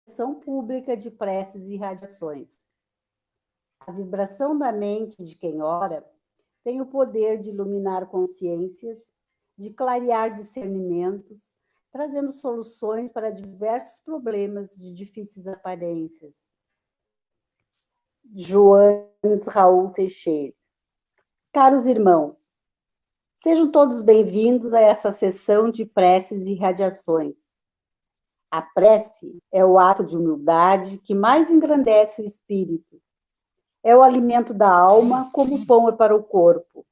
expressão pública de preces e radiações. A vibração da mente de quem ora tem o poder de iluminar consciências, de clarear discernimentos, trazendo soluções para diversos problemas de difíceis aparências. Joanes Raul Teixeira. Caros irmãos, sejam todos bem-vindos a essa sessão de preces e radiações. A prece é o ato de humildade que mais engrandece o espírito. É o alimento da alma, como o pão é para o corpo.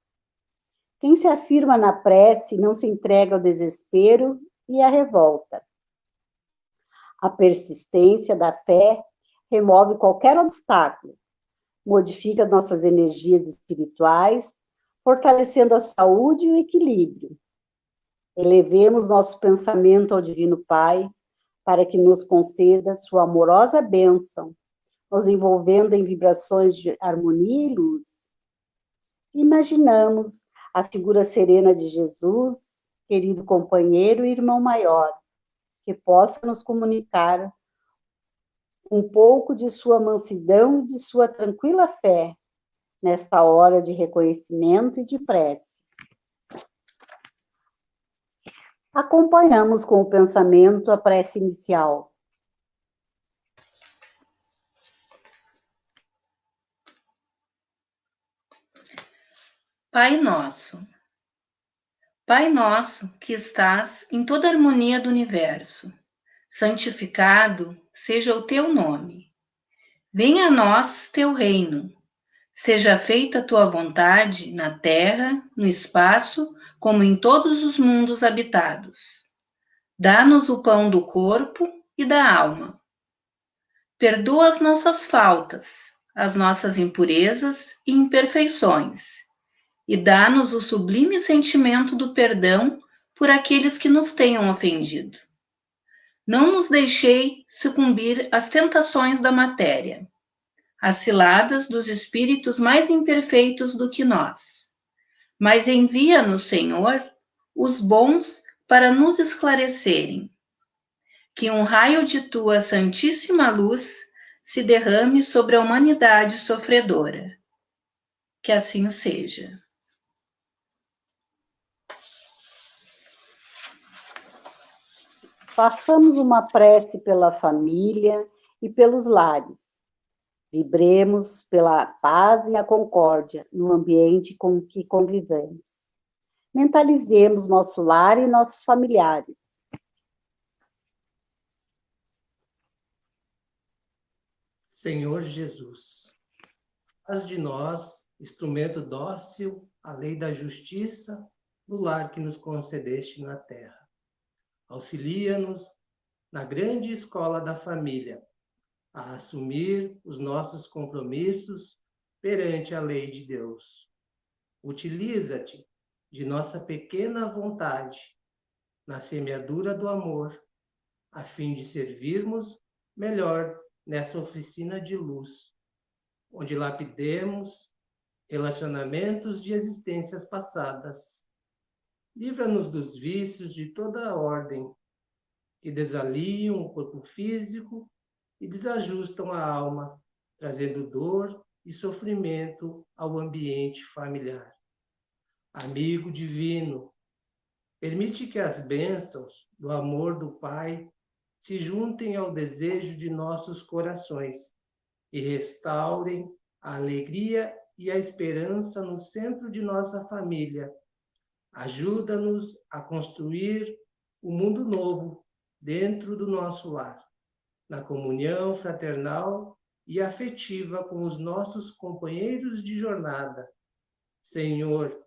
Quem se afirma na prece não se entrega ao desespero e à revolta. A persistência da fé remove qualquer obstáculo, modifica nossas energias espirituais, fortalecendo a saúde e o equilíbrio. Elevemos nosso pensamento ao Divino Pai, para que nos conceda sua amorosa bênção, nos envolvendo em vibrações de harmonia e luz. Imaginamos a figura serena de Jesus, querido companheiro e irmão maior, que possa nos comunicar um pouco de sua mansidão e de sua tranquila fé, nesta hora de reconhecimento e de prece. Acompanhamos com o pensamento a prece inicial. Pai nosso que estás em toda a harmonia do universo, santificado seja o teu nome. Venha a nós teu reino. Seja feita a tua vontade na terra, no espaço, como em todos os mundos habitados. Dá-nos o pão do corpo e da alma. Perdoa as nossas faltas, as nossas impurezas e imperfeições, e dá-nos o sublime sentimento do perdão por aqueles que nos tenham ofendido. Não nos deixei sucumbir às tentações da matéria, às ciladas dos espíritos mais imperfeitos do que nós. Mas envia-nos, Senhor, os bons para nos esclarecerem. Que um raio de tua santíssima luz se derrame sobre a humanidade sofredora. Que assim seja. Façamos uma prece pela família e pelos lares. Vibremos pela paz e a concórdia no ambiente com que convivemos. Mentalizemos nosso lar e nossos familiares. Senhor Jesus, faz de nós instrumento dócil à lei da justiça no lar que nos concedeste na terra. Auxilia-nos na grande escola da família a assumir os nossos compromissos perante a lei de Deus. Utiliza-te de nossa pequena vontade na semeadura do amor, a fim de servirmos melhor nessa oficina de luz, onde lapidemos relacionamentos de existências passadas. Livra-nos dos vícios de toda a ordem, que desaliam o corpo físico e desajustam a alma, trazendo dor e sofrimento ao ambiente familiar. Amigo divino, permite que as bênçãos do amor do Pai se juntem ao desejo de nossos corações e restaurem a alegria e a esperança no centro de nossa família. Ajuda-nos a construir um mundo novo dentro do nosso lar, na comunhão fraternal e afetiva com os nossos companheiros de jornada. Senhor,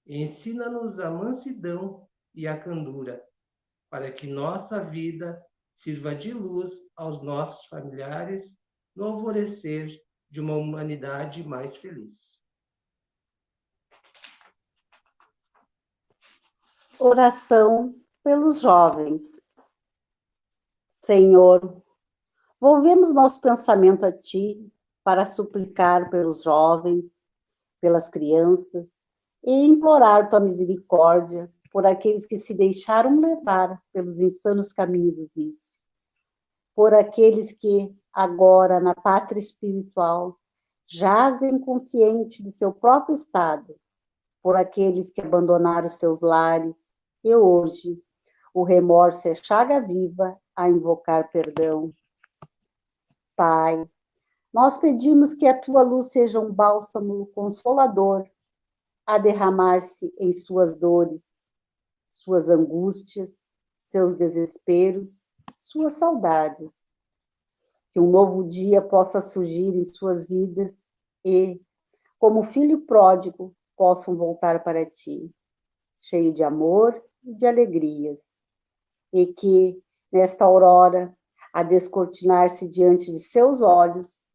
ensina-nos a mansidão e a candura, para que nossa vida sirva de luz aos nossos familiares no alvorecer de uma humanidade mais feliz. Oração pelos jovens. Senhor, volvemos nosso pensamento a Ti para suplicar pelos jovens, pelas crianças e implorar Tua misericórdia por aqueles que se deixaram levar pelos insanos caminhos do vício. por aqueles que, agora, na pátria espiritual, jazem consciente do seu próprio estado, por aqueles que abandonaram seus lares, e hoje o remorso é chaga viva a invocar perdão. Pai, nós pedimos que a tua luz seja um bálsamo consolador a derramar-se em suas dores, suas angústias, seus desesperos, suas saudades. Que um novo dia possa surgir em suas vidas e, como filho pródigo, possam voltar para ti, cheio de amor e de alegrias. E que, nesta aurora, a descortinar-se diante de seus olhos,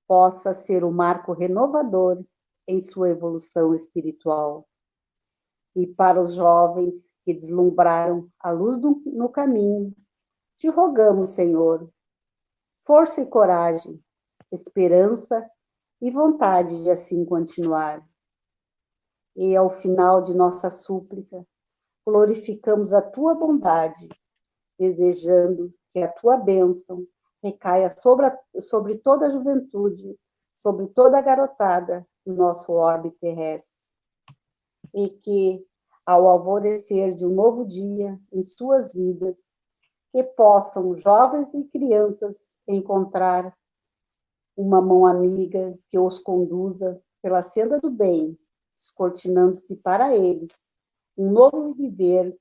possa ser um marco renovador em sua evolução espiritual. E para os jovens que deslumbraram a luz no caminho, te rogamos, Senhor, força e coragem, esperança e vontade de assim continuar. E ao final de nossa súplica, glorificamos a tua bondade, desejando que a tua bênção recaia sobre toda a juventude, sobre toda a garotada do nosso orbe terrestre. E que, ao alvorecer de um novo dia em suas vidas, que possam jovens e crianças encontrar uma mão amiga que os conduza pela senda do bem, descortinando-se para eles um novo viver,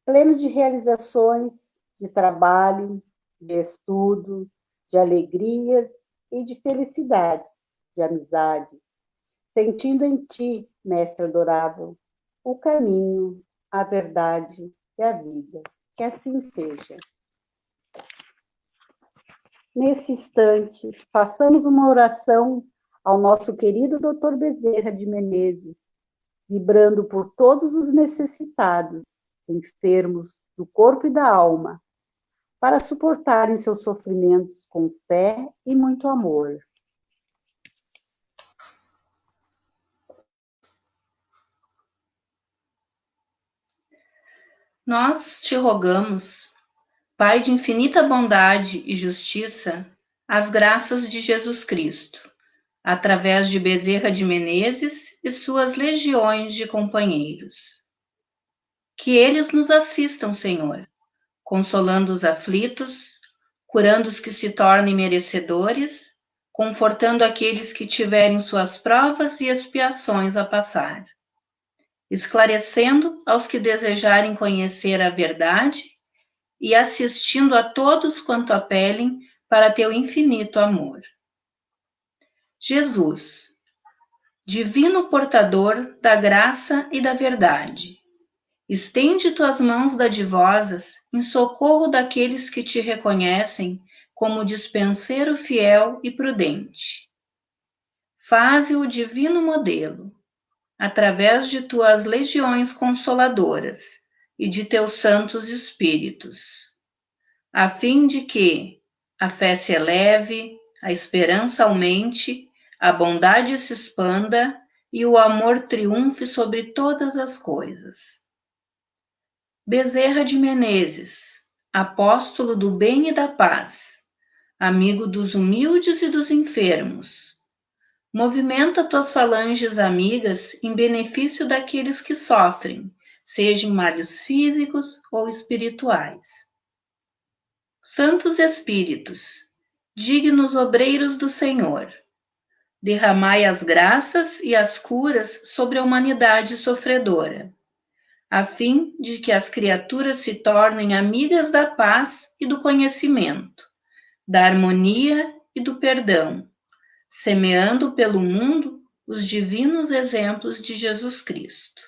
pleno de realizações, de trabalho, de estudo, de alegrias e de felicidades, de amizades, sentindo em ti, Mestre adorável, o caminho, a verdade e a vida. Que assim seja. Nesse instante, façamos uma oração ao nosso querido Dr. Bezerra de Menezes, vibrando por todos os necessitados, enfermos do corpo e da alma, para suportarem seus sofrimentos com fé e muito amor. Nós te rogamos, Pai de infinita bondade e justiça, as graças de Jesus Cristo, através de Bezerra de Menezes e suas legiões de companheiros. Que eles nos assistam, Senhor, consolando os aflitos, curando os que se tornem merecedores, confortando aqueles que tiverem suas provas e expiações a passar, esclarecendo aos que desejarem conhecer a verdade e assistindo a todos quanto apelem para teu infinito amor. Jesus, divino portador da graça e da verdade, estende tuas mãos dadivosas em socorro daqueles que te reconhecem como dispenseiro fiel e prudente. Faze o divino modelo, através de tuas legiões consoladoras e de teus santos espíritos, a fim de que a fé se eleve, a esperança aumente, a bondade se expanda e o amor triunfe sobre todas as coisas. Bezerra de Menezes, apóstolo do bem e da paz, amigo dos humildes e dos enfermos, movimenta tuas falanges amigas em benefício daqueles que sofrem, sejam males físicos ou espirituais. Santos Espíritos, dignos obreiros do Senhor, derramai as graças e as curas sobre a humanidade sofredora, a fim de que as criaturas se tornem amigas da paz e do conhecimento, da harmonia e do perdão, semeando pelo mundo os divinos exemplos de Jesus Cristo.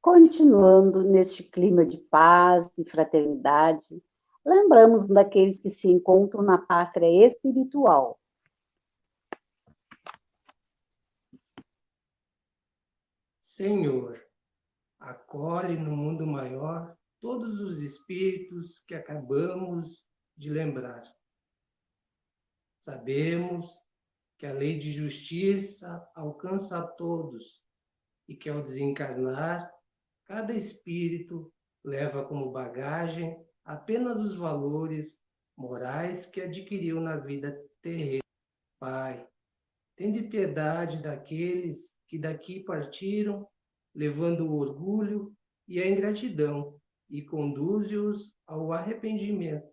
Continuando neste clima de paz e fraternidade, lembramos daqueles que se encontram na pátria espiritual. Senhor, acolhe no mundo maior todos os espíritos que acabamos de lembrar. Sabemos que a lei de justiça alcança a todos e que, ao desencarnar, cada espírito leva como bagagem apenas os valores morais que adquiriu na vida terrena. Pai, tende piedade daqueles que daqui partiram, levando o orgulho e a ingratidão, e conduze-os ao arrependimento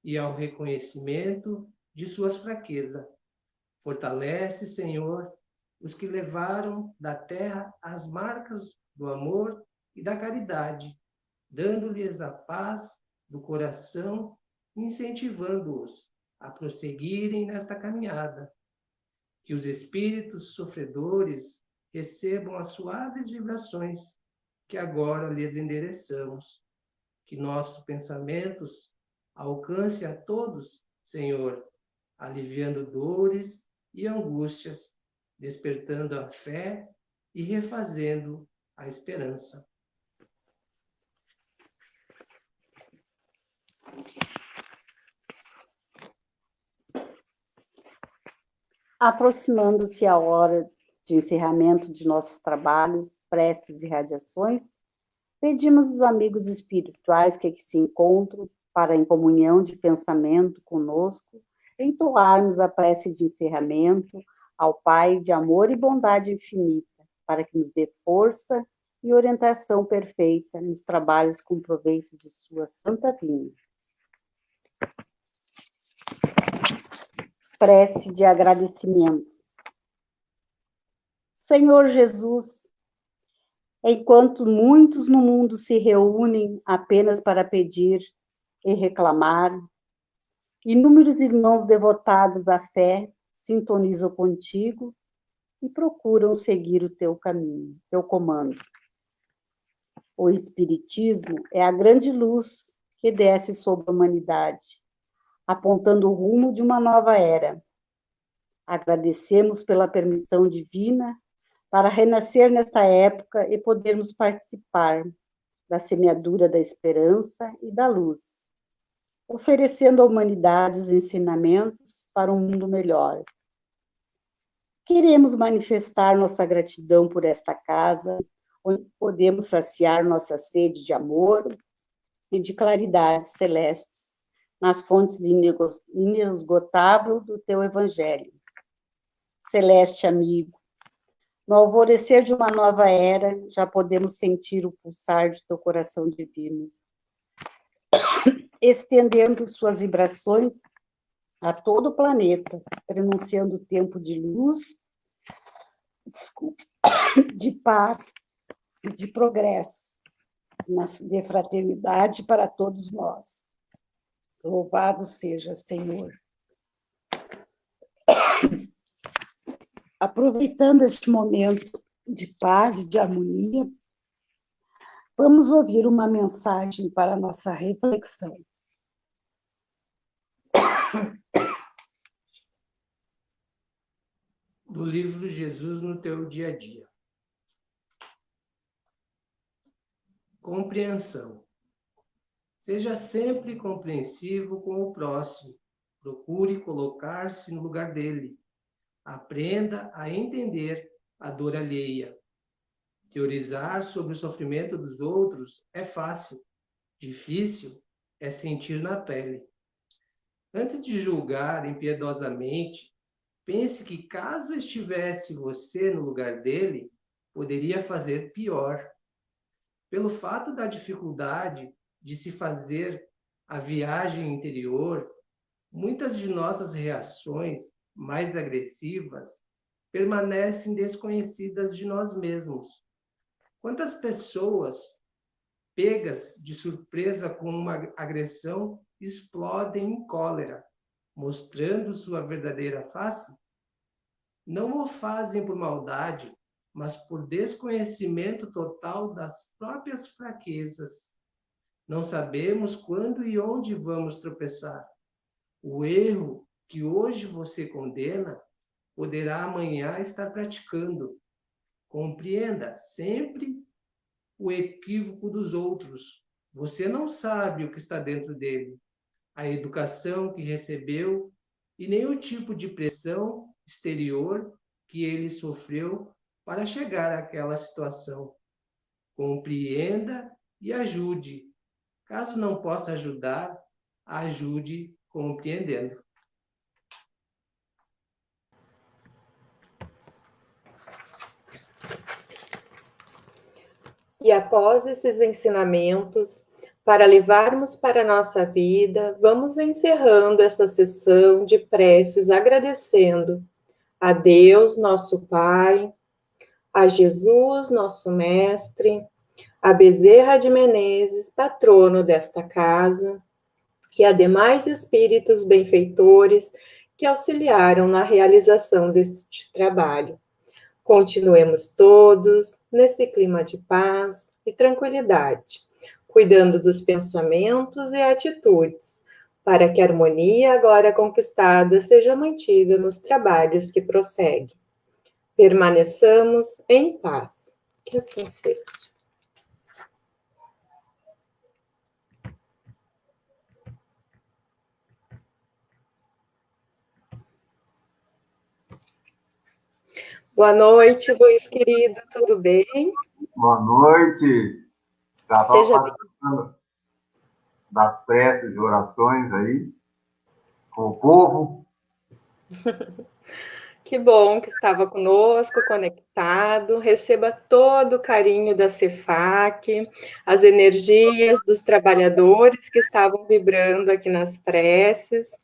e ao reconhecimento de suas fraquezas. Fortalece, Senhor, os que levaram da terra as marcas do amor e da caridade, dando-lhes a paz do coração, incentivando-os a prosseguirem nesta caminhada. Que os espíritos sofredores recebam as suaves vibrações que agora lhes endereçamos. Que nossos pensamentos alcancem a todos, Senhor, aliviando dores e angústias, despertando a fé e refazendo a esperança. Aproximando-se a hora de encerramento de nossos trabalhos, preces e radiações, pedimos aos amigos espirituais que aqui se encontram para, em comunhão de pensamento conosco, entoarmos a prece de encerramento ao Pai de amor e bondade infinita, para que nos dê força e orientação perfeita nos trabalhos com proveito de sua santa vinda. Prece de agradecimento. Senhor Jesus, enquanto muitos no mundo se reúnem apenas para pedir e reclamar, inúmeros irmãos devotados à fé sintonizam contigo e procuram seguir o teu caminho, teu comando. O Espiritismo é a grande luz que desce sobre a humanidade, apontando o rumo de uma nova era. Agradecemos pela permissão divina para renascer nesta época e podermos participar da semeadura da esperança e da luz, oferecendo à humanidade os ensinamentos para um mundo melhor. Queremos manifestar nossa gratidão por esta casa, onde podemos saciar nossa sede de amor e de claridades celestes, nas fontes inesgotáveis do teu Evangelho. Celeste amigo, no alvorecer de uma nova era, já podemos sentir o pulsar de teu coração divino, estendendo suas vibrações a todo o planeta, prenunciando o tempo de luz, de paz e de progresso, de fraternidade para todos nós. Louvado seja, Senhor. Aproveitando este momento de paz e de harmonia, vamos ouvir uma mensagem para a nossa reflexão. Do livro Jesus no teu dia a dia. Compreensão. Seja sempre compreensivo com o próximo. Procure colocar-se no lugar dele. Aprenda a entender a dor alheia. Teorizar sobre o sofrimento dos outros é fácil. Difícil é sentir na pele. Antes de julgar impiedosamente, pense que caso estivesse você no lugar dele, poderia fazer pior. Pelo fato da dificuldade de se fazer a viagem interior, muitas de nossas reações mais agressivas permanecem desconhecidas de nós mesmos. Quantas pessoas, pegas de surpresa com uma agressão, explodem em cólera, mostrando sua verdadeira face? Não o fazem por maldade, mas por desconhecimento total das próprias fraquezas. Não sabemos quando e onde vamos tropeçar. O erro que hoje você condena poderá amanhã estar praticando. Compreenda sempre o equívoco dos outros. Você não sabe o que está dentro dele, a educação que recebeu e nem o tipo de pressão exterior que ele sofreu para chegar àquela situação. Compreenda e ajude Caso não possa ajudar, ajude compreendendo. E após esses ensinamentos, para levarmos para a nossa vida, vamos encerrando essa sessão de preces, agradecendo a Deus, nosso Pai, a Jesus, nosso Mestre, a Bezerra de Menezes, patrono desta casa, e a demais espíritos benfeitores que auxiliaram na realização deste trabalho. Continuemos todos nesse clima de paz e tranquilidade, cuidando dos pensamentos e atitudes, para que a harmonia agora conquistada seja mantida nos trabalhos que prosseguem. Permaneçamos em paz. Que assim seja. Boa noite, Luiz querido, tudo bem? Boa noite. Já estava participando das preces e orações aí com o povo. Que bom que estava conosco, conectado. Receba todo o carinho da CEFAC, as energias dos trabalhadores que estavam vibrando aqui nas preces.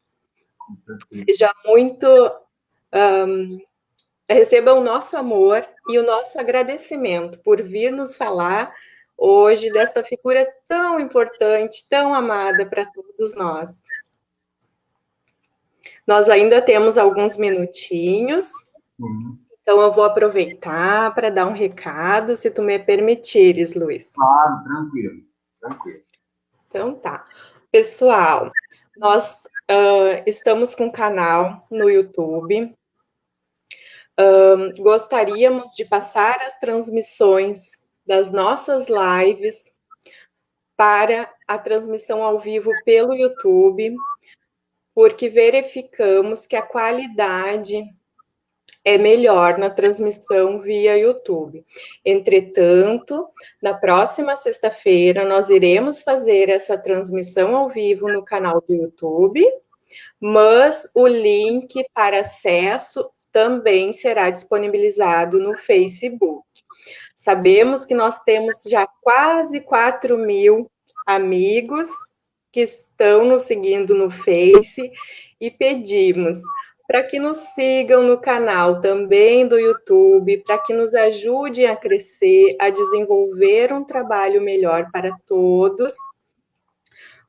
Seja muito... receba o nosso amor e o nosso agradecimento por vir nos falar hoje desta figura tão importante, tão amada para todos nós. Nós ainda temos alguns minutinhos, então eu vou aproveitar para dar um recado, se tu me permitires, Luiz. Claro, tranquilo, tranquilo. Então tá. Pessoal, nós estamos com um canal no YouTube. Gostaríamos de passar as transmissões das nossas lives para a transmissão ao vivo pelo YouTube, porque verificamos que a qualidade é melhor na transmissão via YouTube. Entretanto, na próxima sexta-feira, nós iremos fazer essa transmissão ao vivo no canal do YouTube, mas o link para acesso também será disponibilizado no Facebook. Sabemos que nós temos já quase 4.000 amigos que estão nos seguindo no Face e pedimos para que nos sigam no canal também do YouTube, para que nos ajudem a crescer, a desenvolver um trabalho melhor para todos.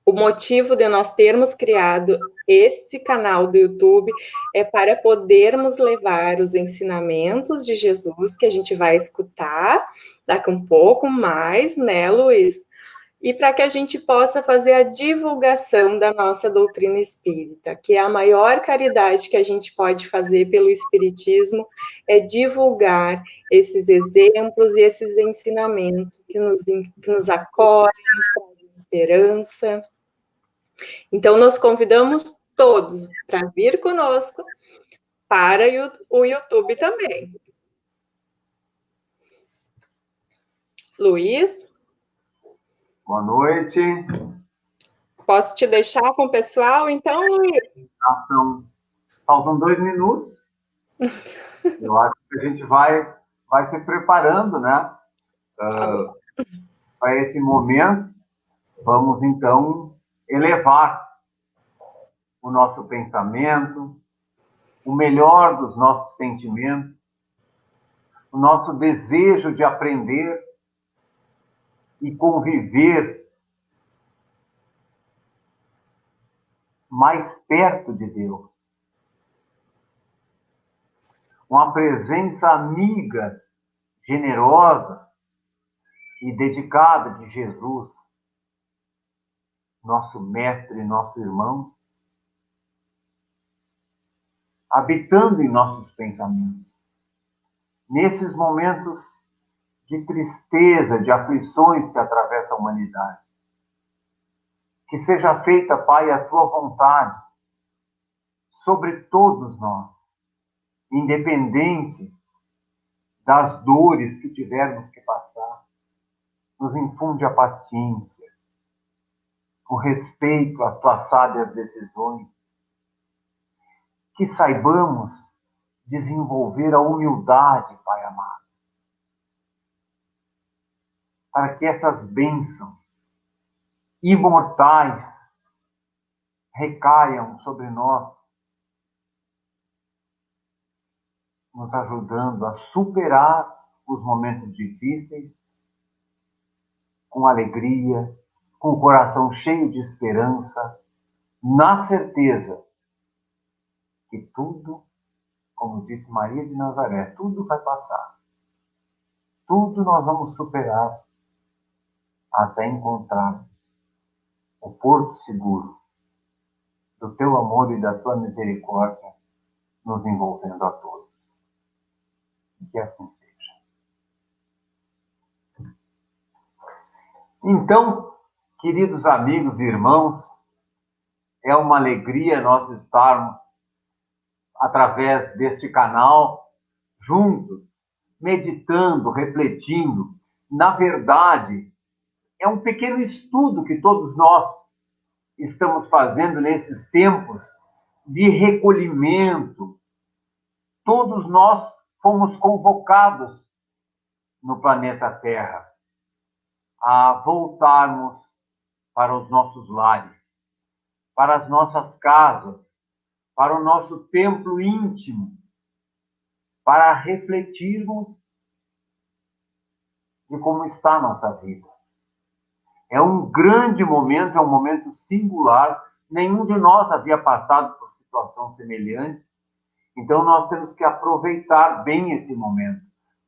O motivo de nós termos criado esse canal do YouTube é para podermos levar os ensinamentos de Jesus, que a gente vai escutar daqui um pouco mais, né, Luiz? E para que a gente possa fazer a divulgação da nossa doutrina espírita, que é a maior caridade que a gente pode fazer pelo espiritismo, é divulgar esses exemplos e esses ensinamentos que nos acolhem, nos trazem esperança. Então, nós convidamos todos para vir conosco para o YouTube também. Luiz? Boa noite. Posso te deixar com o pessoal, então, Luiz? Faltam 2 minutos. Eu acho que a gente vai se preparando, né? Para esse momento. Vamos, então, elevar o nosso pensamento, o melhor dos nossos sentimentos, o nosso desejo de aprender e conviver mais perto de Deus. Uma presença amiga, generosa e dedicada de Jesus, nosso mestre, nosso irmão, habitando em nossos pensamentos. Nesses momentos de tristeza, de aflições que atravessam a humanidade. Que seja feita, Pai, a tua vontade sobre todos nós, independente das dores que tivermos que passar. Nos infunde a paciência, o respeito às tuas sábias decisões, que saibamos desenvolver a humildade, Pai amado, para que essas bênçãos imortais recaiam sobre nós, nos ajudando a superar os momentos difíceis com alegria, com o coração cheio de esperança, na certeza que tudo, como disse Maria de Nazaré, tudo vai passar. Tudo nós vamos superar até encontrar o porto seguro do teu amor e da tua misericórdia nos envolvendo a todos. Que assim seja. Então, queridos amigos e irmãos, é uma alegria nós estarmos, através deste canal, juntos, meditando, refletindo. Na verdade, é um pequeno estudo que todos nós estamos fazendo nesses tempos de recolhimento. Todos nós fomos convocados no planeta Terra a voltarmos para os nossos lares, para as nossas casas, para o nosso templo íntimo, para refletirmos de como está a nossa vida. É um grande momento, é um momento singular. Nenhum de nós havia passado por situação semelhante. Então, nós temos que aproveitar bem esse momento.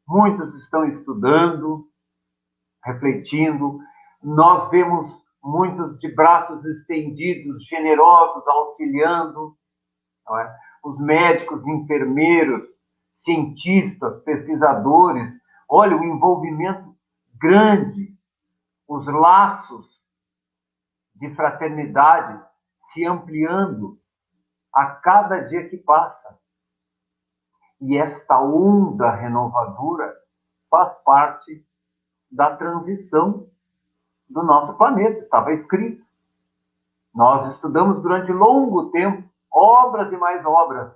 Muitos estão estudando, refletindo. Nós vemos muitos de braços estendidos, generosos, auxiliando. Não é? Os médicos, enfermeiros, cientistas, pesquisadores. Olha, o envolvimento grande, os laços de fraternidade se ampliando a cada dia que passa. E esta onda renovadora faz parte da transição do nosso planeta. Estava escrito. Nós estudamos durante longo tempo obras e mais obras.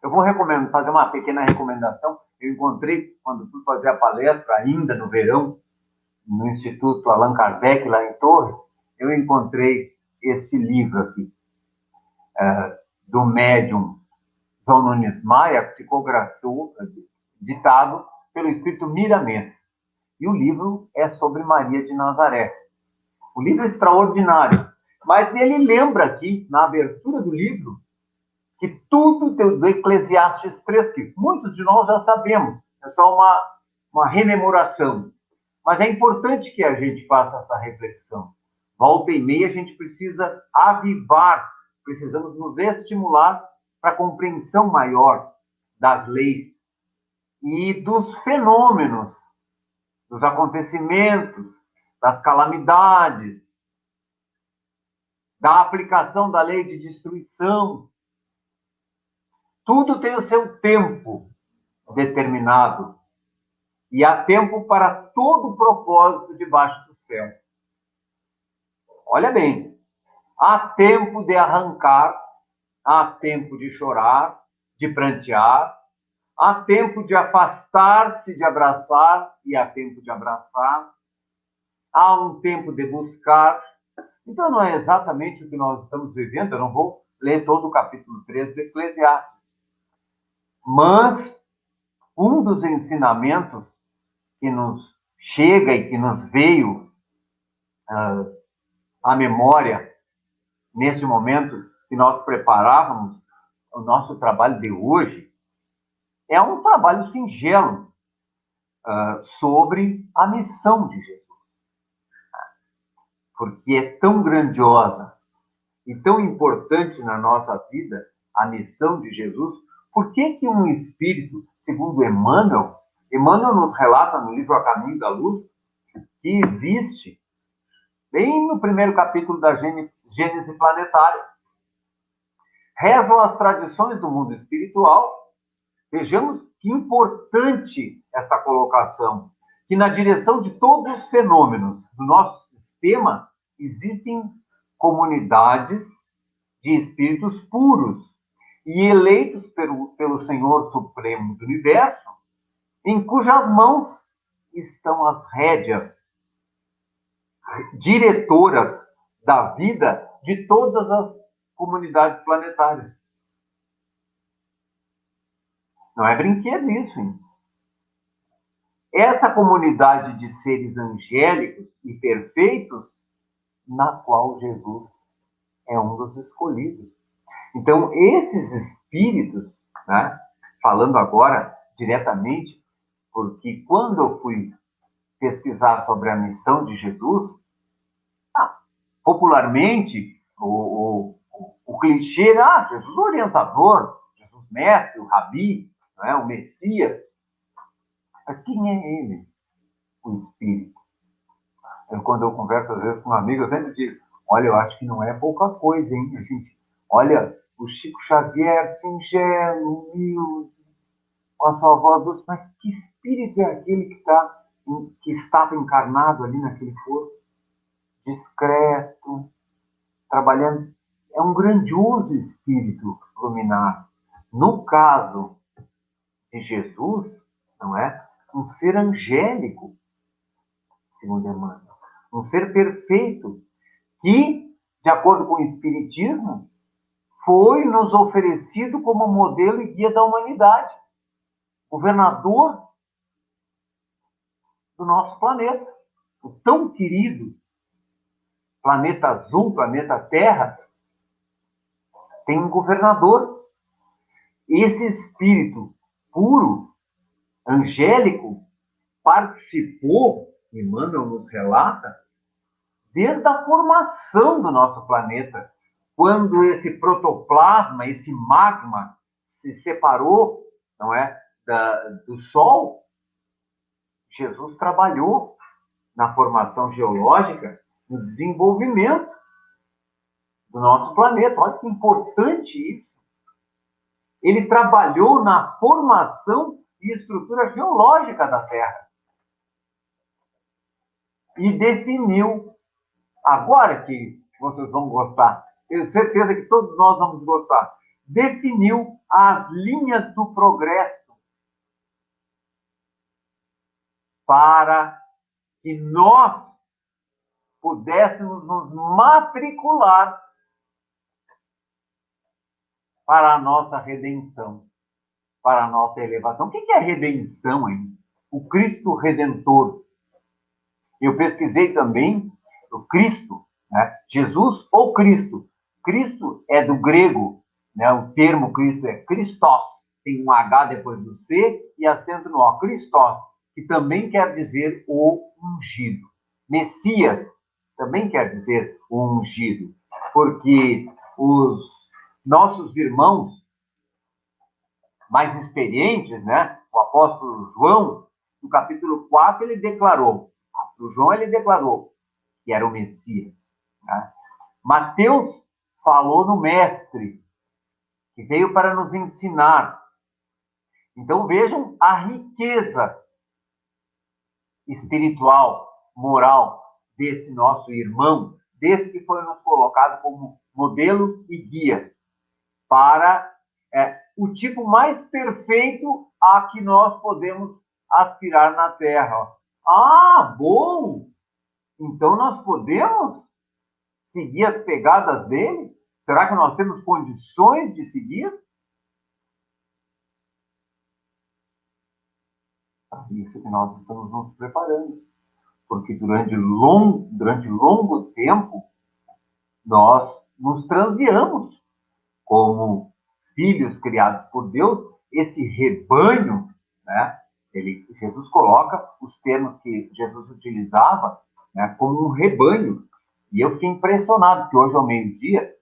Eu vou fazer uma pequena recomendação. Eu encontrei, quando fui fazer a palestra, ainda no verão, no Instituto Allan Kardec, lá em Torres, eu encontrei esse livro aqui, do médium João Nunes Maia, psicografou, ditado pelo espírito Miramês. E o livro é sobre Maria de Nazaré. O livro é extraordinário, mas ele lembra aqui, na abertura do livro, que tudo do Eclesiastes 3, que muitos de nós já sabemos, é só uma rememoração. Mas é importante que a gente faça essa reflexão. Volta e meia a gente precisa avivar, precisamos nos estimular para a compreensão maior das leis e dos fenômenos, dos acontecimentos, das calamidades, da aplicação da lei de destruição. Tudo tem o seu tempo determinado. E há tempo para todo o propósito debaixo do céu. Olha bem, há tempo de arrancar, há tempo de chorar, de prantear, há tempo de afastar-se, de abraçar, e há tempo de abraçar. Há um tempo de buscar. Então não é exatamente o que nós estamos vivendo. Eu não vou ler todo o capítulo 3 do Eclesiastes. Mas um dos ensinamentos que nos chega e que nos veio à memória nesse momento que nós preparávamos o nosso trabalho de hoje, é um trabalho singelo sobre a missão de Jesus. Porque é tão grandiosa e tão importante na nossa vida a missão de Jesus. Por que um espírito, segundo Emmanuel nos relata no livro A Caminho da Luz, que existe, bem no primeiro capítulo da Gênese Planetária. Rezam as tradições do mundo espiritual. Vejamos que importante essa colocação, que na direção de todos os fenômenos do nosso sistema, existem comunidades de espíritos puros e eleitos pelo Senhor Supremo do Universo, em cujas mãos estão as rédeas diretoras da vida de todas as comunidades planetárias. Não é brinquedo isso, hein? Essa comunidade de seres angélicos e perfeitos, na qual Jesus é um dos escolhidos. Então, esses espíritos, né, falando agora diretamente, porque quando eu fui pesquisar sobre a missão de Jesus, popularmente, o clichê, Jesus orientador, Jesus mestre, o rabi, né, o Messias. Mas quem é ele? O Espírito. Quando eu converso, às vezes, com um amigo, eu sempre digo, olha, eu acho que não é pouca coisa, hein, gente? Olha, o Chico Xavier, singelo, humilde, com a sua voz doce, mas que espírito é aquele que estava encarnado ali naquele corpo? Discreto, trabalhando. É um grandioso espírito iluminado. No caso de Jesus, não é? Um ser angélico, segundo Emmanuel. Um ser perfeito, que, de acordo com o Espiritismo, foi nos oferecido como modelo e guia da humanidade. Governador do nosso planeta. O tão querido planeta azul, planeta Terra, tem um governador. Esse espírito puro, angélico, participou, Emmanuel nos relata, desde a formação do nosso planeta, quando esse protoplasma, esse magma, se separou, não é, do Sol. Jesus trabalhou na formação geológica, no desenvolvimento do nosso planeta. Olha que importante isso. Ele trabalhou na formação e estrutura geológica da Terra. E definiu, agora que vocês vão gostar, tenho certeza que todos nós vamos gostar, definiu as linhas do progresso para que nós pudéssemos nos matricular para a nossa redenção, para a nossa elevação. O que é redenção, hein? O Cristo Redentor. Eu pesquisei também o Cristo, né? Jesus ou Cristo. Cristo é do grego, né? O termo Cristo é Christos. Tem um H depois do C e acento no O. Christos, que também quer dizer o ungido. Messias também quer dizer o ungido, porque os nossos irmãos mais experientes, né? O apóstolo João, no capítulo 4, ele declarou, o João ele declarou que era o Messias. Né? Mateus falou no Mestre, que veio para nos ensinar. Então vejam a riqueza espiritual, moral desse nosso irmão, desse que foi nos colocado como modelo e guia para o tipo mais perfeito a que nós podemos aspirar na Terra. Ah, bom! Então nós podemos seguir as pegadas dele? Será que nós temos condições de seguir? Para isso que nós estamos nos preparando. Porque durante longo tempo, nós nos transviamos como filhos criados por Deus. Esse rebanho, né? Jesus coloca os termos que Jesus utilizava, né, como um rebanho. E eu fiquei impressionado, que hoje ao meio-dia,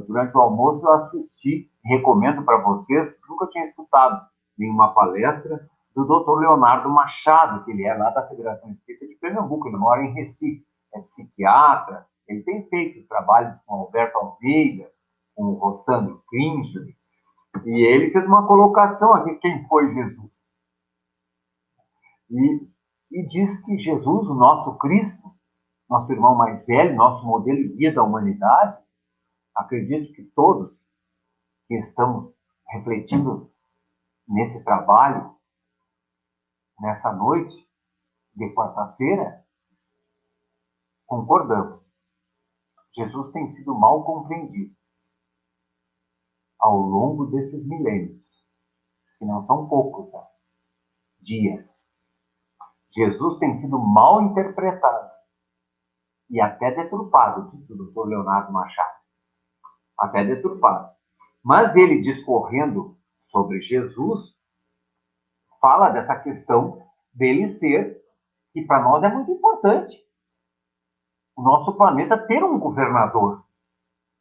durante o almoço, eu assisti, recomendo para vocês, nunca tinha escutado nenhuma palestra do Dr. Leonardo Machado, que ele é lá da Federação Espírita de Pernambuco, ele mora em Recife, é psiquiatra, ele tem feito trabalhos com Alberto Almeida, com o Rossandro Kingsley, e ele fez uma colocação aqui, quem foi Jesus? E diz que Jesus, o nosso Cristo, nosso irmão mais velho, nosso modelo e guia da humanidade, acredito que todos que estamos refletindo nesse trabalho, nessa noite de quarta-feira, concordamos. Jesus tem sido mal compreendido ao longo desses milênios, que não são poucos, né? Dias. Jesus tem sido mal interpretado e até deturpado, disse o Dr. Leonardo Machado. Até deturpado. Mas ele, discorrendo sobre Jesus, fala dessa questão dele ser, que para nós é muito importante, o nosso planeta ter um governador.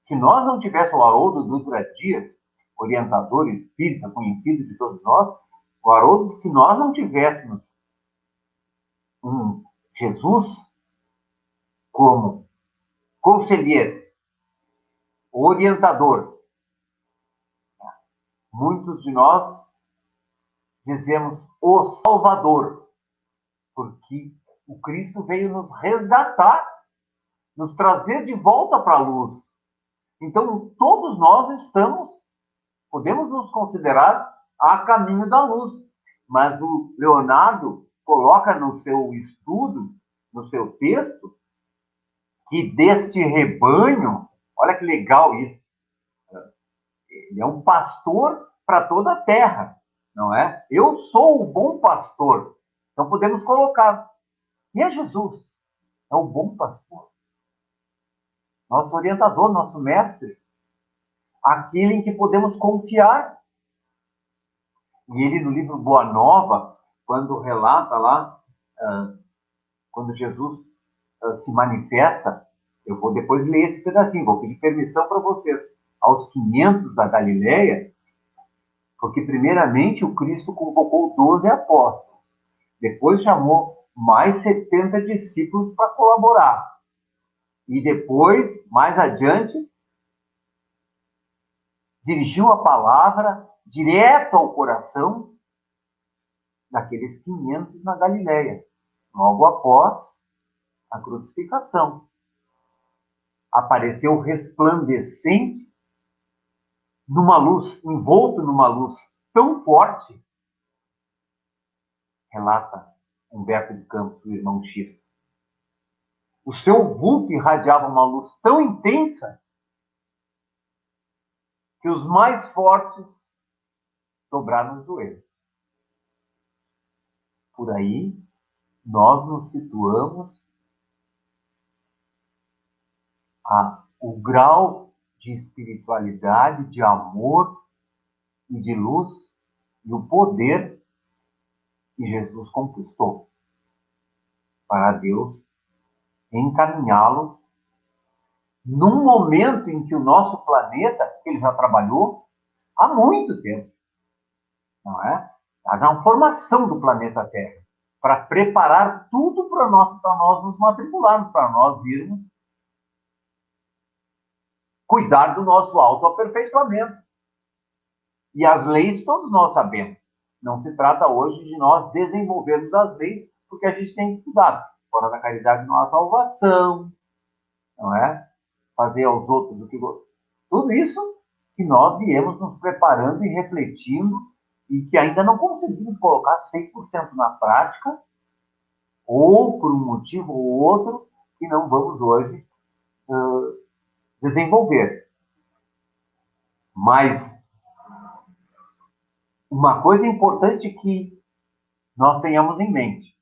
Se nós não tivéssemos o Haroldo Dutra Dias, orientador espírita conhecido de todos nós, o Haroldo, se nós não tivéssemos um Jesus como conselheiro, orientador, muitos de nós dizemos o Salvador, porque o Cristo veio nos resgatar, nos trazer de volta para a luz. Então, todos nós podemos nos considerar a caminho da luz. Mas o Leonardo coloca no seu estudo, no seu texto, que deste rebanho, olha que legal isso, ele é um pastor para toda a terra, não é? Eu sou o bom pastor. Então podemos colocar, quem é Jesus? É o bom pastor. Nosso orientador, nosso mestre. Aquele em que podemos confiar. E ele, no livro Boa Nova, quando relata lá, quando Jesus se manifesta, eu vou depois ler esse pedacinho, vou pedir permissão para vocês, aos 500 da Galileia, porque primeiramente o Cristo convocou 12 apóstolos, depois chamou mais 70 discípulos para colaborar, e depois, mais adiante, dirigiu a palavra direto ao coração daqueles 500 na Galileia, logo após a crucificação. Apareceu resplandecente numa luz, envolto numa luz tão forte, relata Humberto de Campos, o irmão X. O seu vulto irradiava uma luz tão intensa que os mais fortes dobraram os joelhos. Por aí, nós nos situamos o grau de espiritualidade, de amor e de luz e o poder que Jesus conquistou para Deus encaminhá-lo num momento em que o nosso planeta, ele já trabalhou há muito tempo, não é? Há uma formação do planeta Terra para preparar tudo para nós nos matricularmos, para nós irmos cuidar do nosso autoaperfeiçoamento. E as leis todos nós sabemos. Não se trata hoje de nós desenvolvermos as leis, porque a gente tem estudado. Fora da caridade não há salvação, não é? Fazer aos outros o que gostamos. Tudo isso que nós viemos nos preparando e refletindo e que ainda não conseguimos colocar 100% na prática, ou por um motivo ou outro, que não vamos hoje desenvolver. Mas uma coisa importante que nós tenhamos em mente,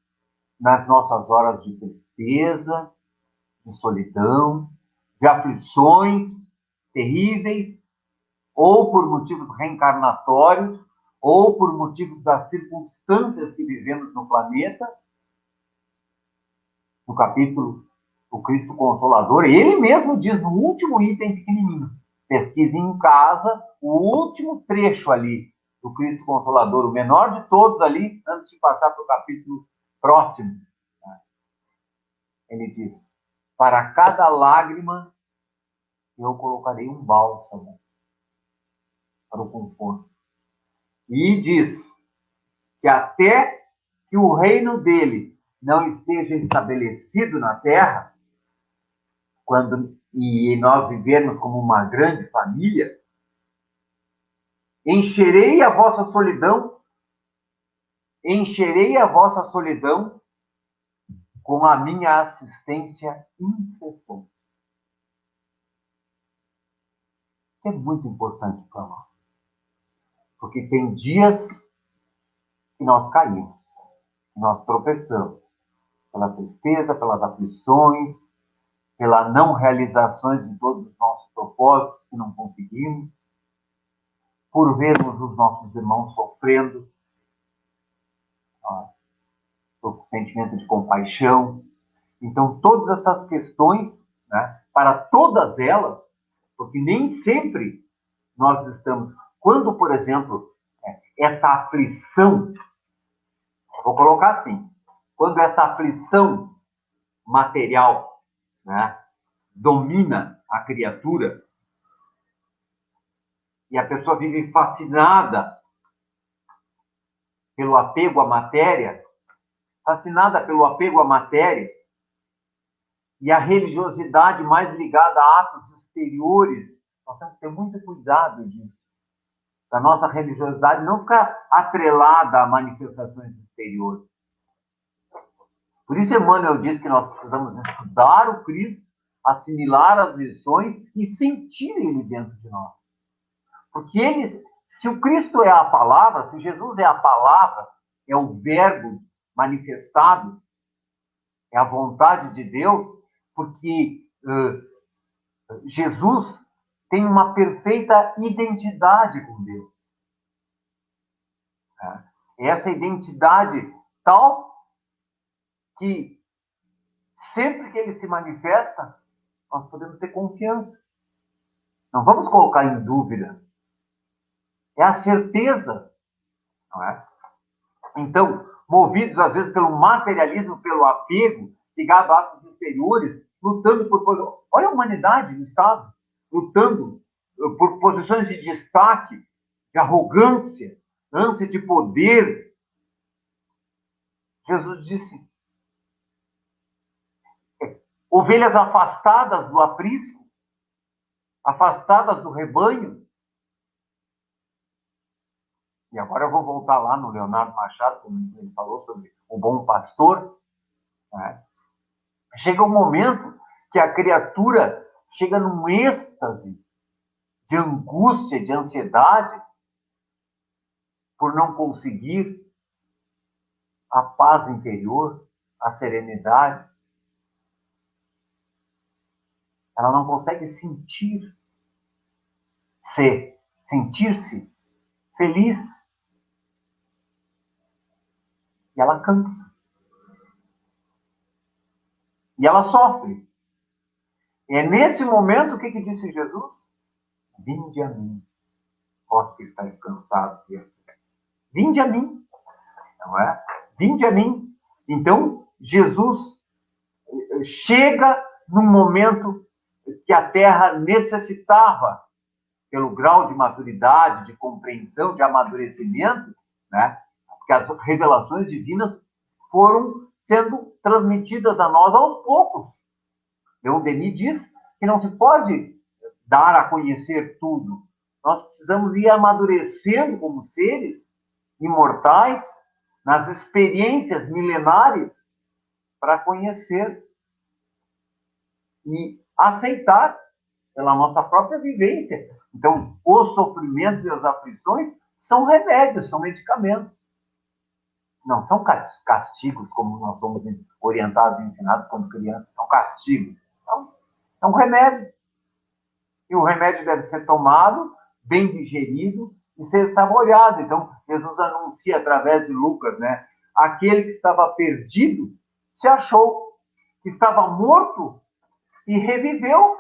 nas nossas horas de tristeza, de solidão, de aflições terríveis, ou por motivos reencarnatórios, ou por motivos das circunstâncias que vivemos no planeta, no capítulo O Cristo Consolador, ele mesmo diz no último item pequenininho, pesquise em casa o último trecho ali do Cristo Consolador, o menor de todos ali, antes de passar para o capítulo próximo. Ele diz, para cada lágrima eu colocarei um bálsamo para o conforto. E diz que até que o reino dele não esteja estabelecido na terra, e nós vivermos como uma grande família, encherei a vossa solidão com a minha assistência incessante. É muito importante para nós. Porque tem dias que nós caímos, que nós tropeçamos, pela tristeza, pelas aflições, pela não realização de todos os nossos propósitos que não conseguimos, por vermos os nossos irmãos sofrendo, o sentimento de compaixão. Então, todas essas questões, né, para todas elas, porque nem sempre nós estamos... Quando, por exemplo, essa aflição, vou colocar assim, quando essa aflição material, né, domina a criatura, e a pessoa vive fascinada pelo apego à matéria, e a religiosidade mais ligada a atos exteriores, nós temos que ter muito cuidado disso. Da nossa religiosidade não ficar atrelada a manifestações exteriores. Por isso, Emmanuel diz que nós precisamos estudar o Cristo, assimilar as lições e sentir ele dentro de nós. Porque se o Cristo é a palavra, se Jesus é a palavra, é o verbo manifestado, é a vontade de Deus, porque Jesus tem uma perfeita identidade com Deus. Essa identidade tal que sempre que ele se manifesta, nós podemos ter confiança. Não vamos colocar em dúvida. É a certeza, não é? Então, movidos às vezes pelo materialismo, pelo apego, ligado a atos exteriores, lutando por coisas... Olha a humanidade no Estado, lutando por posições de destaque, de arrogância, ânsia de poder. Jesus disse, ovelhas afastadas do aprisco, afastadas do rebanho. E agora eu vou voltar lá no Leonardo Machado, como ele falou sobre o bom pastor. Né? Chega um momento que a criatura chega num êxtase de angústia, de ansiedade, por não conseguir a paz interior, a serenidade. Ela não consegue sentir-se feliz. E ela cansa. E ela sofre. E é nesse momento, o que disse Jesus? Vinde a mim, vós que estáis cansados. Vinde a mim. Não é? Vinde a mim. Então, Jesus chega num momento que a Terra necessitava, pelo grau de maturidade, de compreensão, de amadurecimento, né? Porque as revelações divinas foram sendo transmitidas a nós aos poucos. Leon Denis diz que não se pode dar a conhecer tudo. Nós precisamos ir amadurecendo como seres imortais nas experiências milenares para conhecer e aceitar pela nossa própria vivência. Então, os sofrimentos e as aflições são remédios, são medicamentos. Não são castigos, como nós somos orientados e ensinados quando crianças, são castigos. Então, é um remédio. E o remédio deve ser tomado, bem digerido e ser saboreado. Então, Jesus anuncia através de Lucas, né? Aquele que estava perdido se achou, que estava morto e reviveu.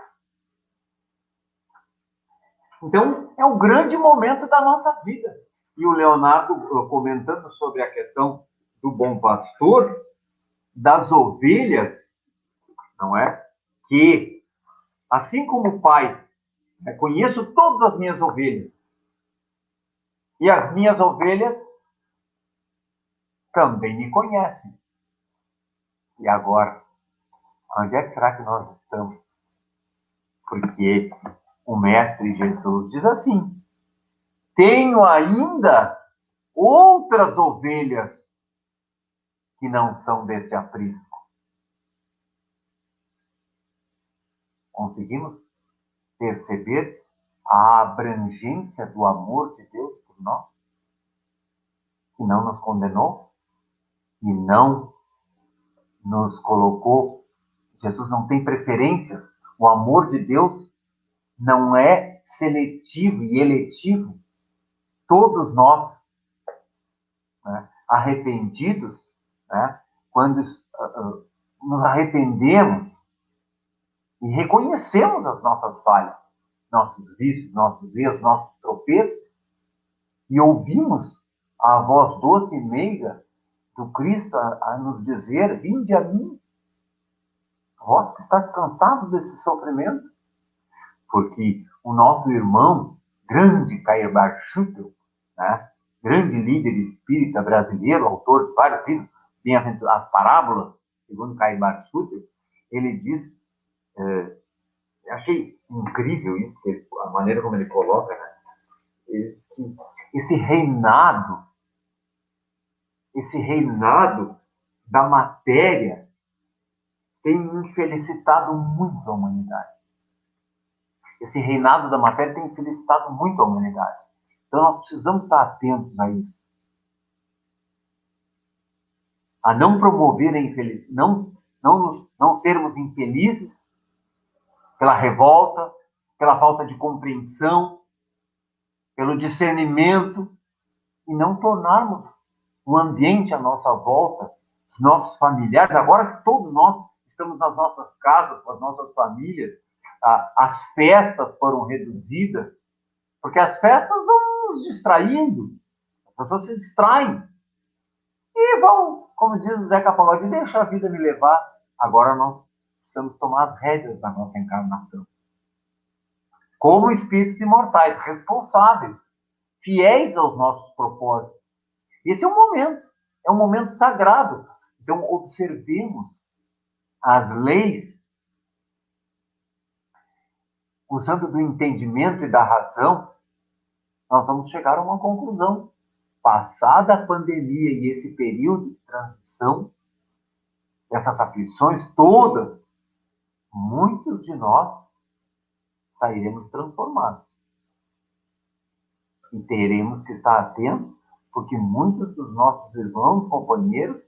Então, é um grande momento da nossa vida. E o Leonardo, comentando sobre a questão do bom pastor, das ovelhas, não é? Que, assim como o Pai, conheço todas as minhas ovelhas, e as minhas ovelhas também me conhecem. E agora, onde é que será que nós estamos? Porque o Mestre Jesus diz assim: tenho ainda outras ovelhas que não são desse aprisco. Conseguimos perceber a abrangência do amor de Deus por nós? Que não nos condenou e não nos colocou. Jesus não tem preferências. O amor de Deus não é seletivo e eletivo. Todos nós, né, arrependidos, né, quando nos arrependemos e reconhecemos as nossas falhas, nossos vícios, nossos erros, nossos tropeços, e ouvimos a voz doce e meiga do Cristo a nos dizer: vinde a mim, vós que estáis cansados desse sofrimento. Porque o nosso irmão, grande Cair Barchutel, né, grande líder espírita brasileiro, autor de vários livros, as Parábolas, segundo Cair Barchutel, ele diz, achei incrível isso, a maneira como ele coloca, né? Ele diz que esse reinado da matéria tem infelicitado muito a humanidade. Esse reinado da matéria tem infelicitado muito a humanidade. Então nós precisamos estar atentos a isso. A não promover a infelicidade, não sermos infelizes pela revolta, pela falta de compreensão, pelo discernimento, e não tornarmos o ambiente à nossa volta, os nossos familiares, agora que todos nós estamos nas nossas casas, com as nossas famílias, as festas foram reduzidas, porque as festas vão nos distraindo, as pessoas se distraem, e vão, como diz o Zeca Pagodinho, deixa a vida me levar. Agora nós precisamos tomar as rédeas da nossa encarnação. Como espíritos imortais, responsáveis, fiéis aos nossos propósitos. Esse é um momento sagrado. Então, observemos as leis, usando do entendimento e da razão, nós vamos chegar a uma conclusão. Passada a pandemia e esse período de transição, essas aflições todas, muitos de nós sairemos transformados. E teremos que estar atentos, porque muitos dos nossos irmãos, companheiros,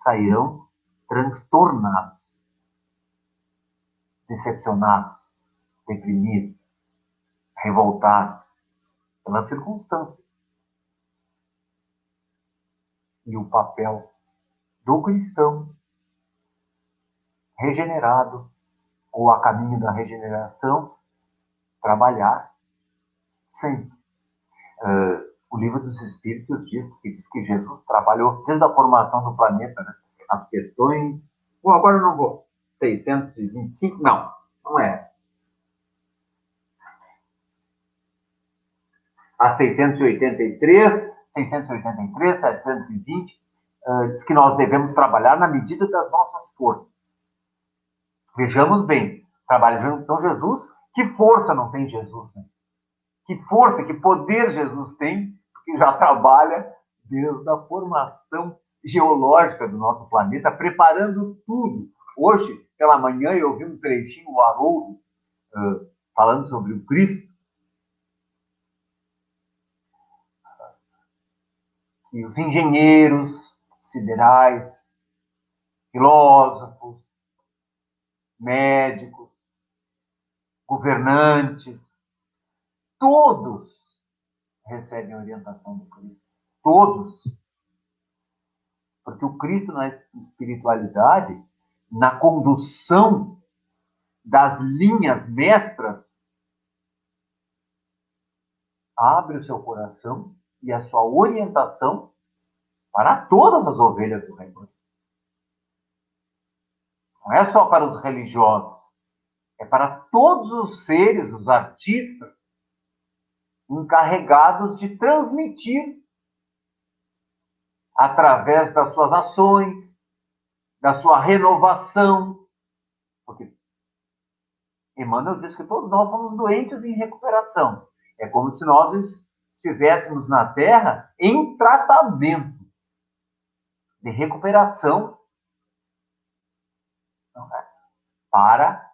sairão transtornados, decepcionados, deprimidos, revoltados pelas circunstâncias. E o papel do cristão regenerado, ou a caminho da regeneração, trabalhar sempre. O Livro dos Espíritos diz que Jesus trabalhou desde a formação do planeta, né? As questões... Bom, agora eu não vou. 625? Não é essa. A 683, 720, diz que nós devemos trabalhar na medida das nossas forças. Vejamos bem, trabalhando com Jesus, que força não tem Jesus, né? Que força, que poder Jesus tem, porque já trabalha desde a formação geológica do nosso planeta, preparando tudo. Hoje, pela manhã, eu ouvi um trechinho, o Haroldo, falando sobre o Cristo, e os engenheiros siderais, filósofos, médicos, governantes, todos recebem a orientação do Cristo. Todos. Porque o Cristo, na espiritualidade, na condução das linhas mestras, abre o seu coração e a sua orientação para todas as ovelhas do rebanho. Não é só para os religiosos, é para todos os seres, os artistas, encarregados de transmitir, através das suas ações, da sua renovação, porque Emmanuel diz que todos nós somos doentes em recuperação. É como se nós estivéssemos na Terra em tratamento de recuperação para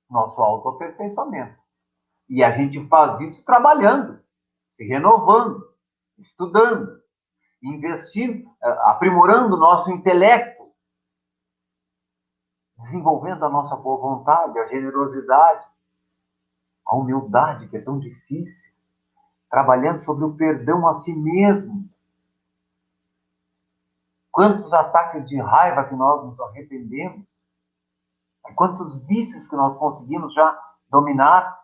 nosso autoaperfeiçoamento. E a gente faz isso trabalhando, se renovando, estudando, investindo, aprimorando o nosso intelecto, desenvolvendo a nossa boa vontade, a generosidade, a humildade, que é tão difícil, trabalhando sobre o perdão a si mesmo. Quantos ataques de raiva que nós nos arrependemos, quantos vícios que nós conseguimos já dominar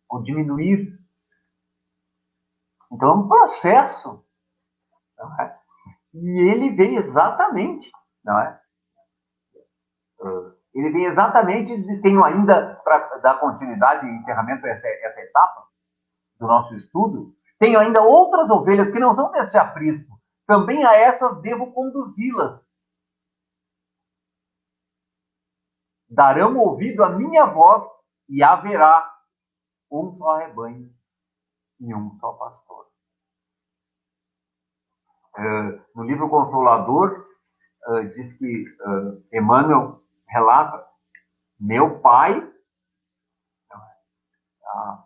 ou diminuir. Então é um processo, não é? E ele vem exatamente, não é? Ele vem exatamente, e tenho ainda, para dar continuidade e encerramento a essa etapa do nosso estudo, tenho ainda outras ovelhas que não são desse aprisco. Também a essas devo conduzi-las. Darão ouvido à minha voz e haverá um só rebanho e um só pastor. No livro Consolador, diz que Emmanuel relata: meu Pai,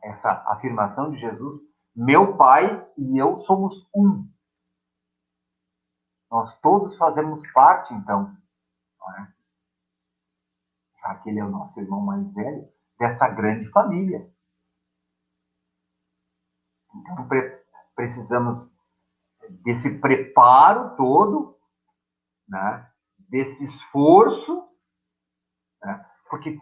essa afirmação de Jesus, meu Pai e eu somos um. Nós todos fazemos parte, então, não é? Já que ele é o nosso irmão mais velho, dessa grande família. Então, precisamos desse preparo todo, né? Desse esforço, né? Porque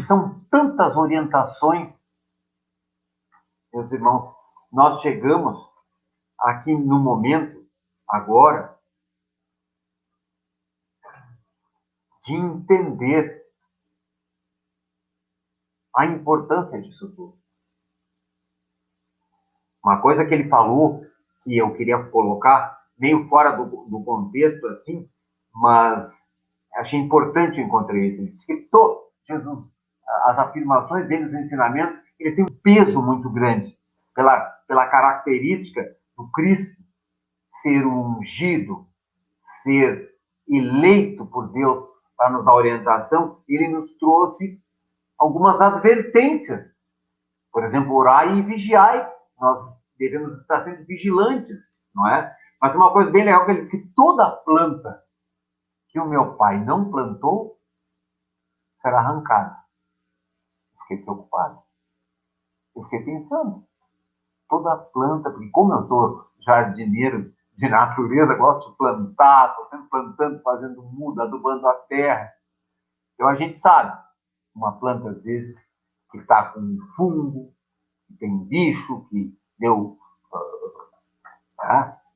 são tantas orientações, meus irmãos. Nós chegamos aqui no momento, agora, de entender a importância disso tudo. Uma coisa que ele falou, que eu queria colocar, meio fora do contexto, assim, mas achei importante encontrar isso. Ele disse que Jesus, as afirmações dele, os ensinamentos, ele tem um peso muito grande pela característica do Cristo ser um ungido, ser eleito por Deus para nos dar orientação. Ele nos trouxe algumas advertências. Por exemplo, orai e vigiai. Nós devemos estar sempre vigilantes, não é? Mas uma coisa bem legal que ele diz que toda planta que o meu pai não plantou será arrancada. Fiquei preocupado. Eu fiquei pensando. Toda planta, porque como eu sou jardineiro de natureza, gosto de plantar, estou sempre plantando, fazendo muda, adubando a terra. Então a gente sabe, uma planta às vezes que está com um fungo, que tem bicho, que deu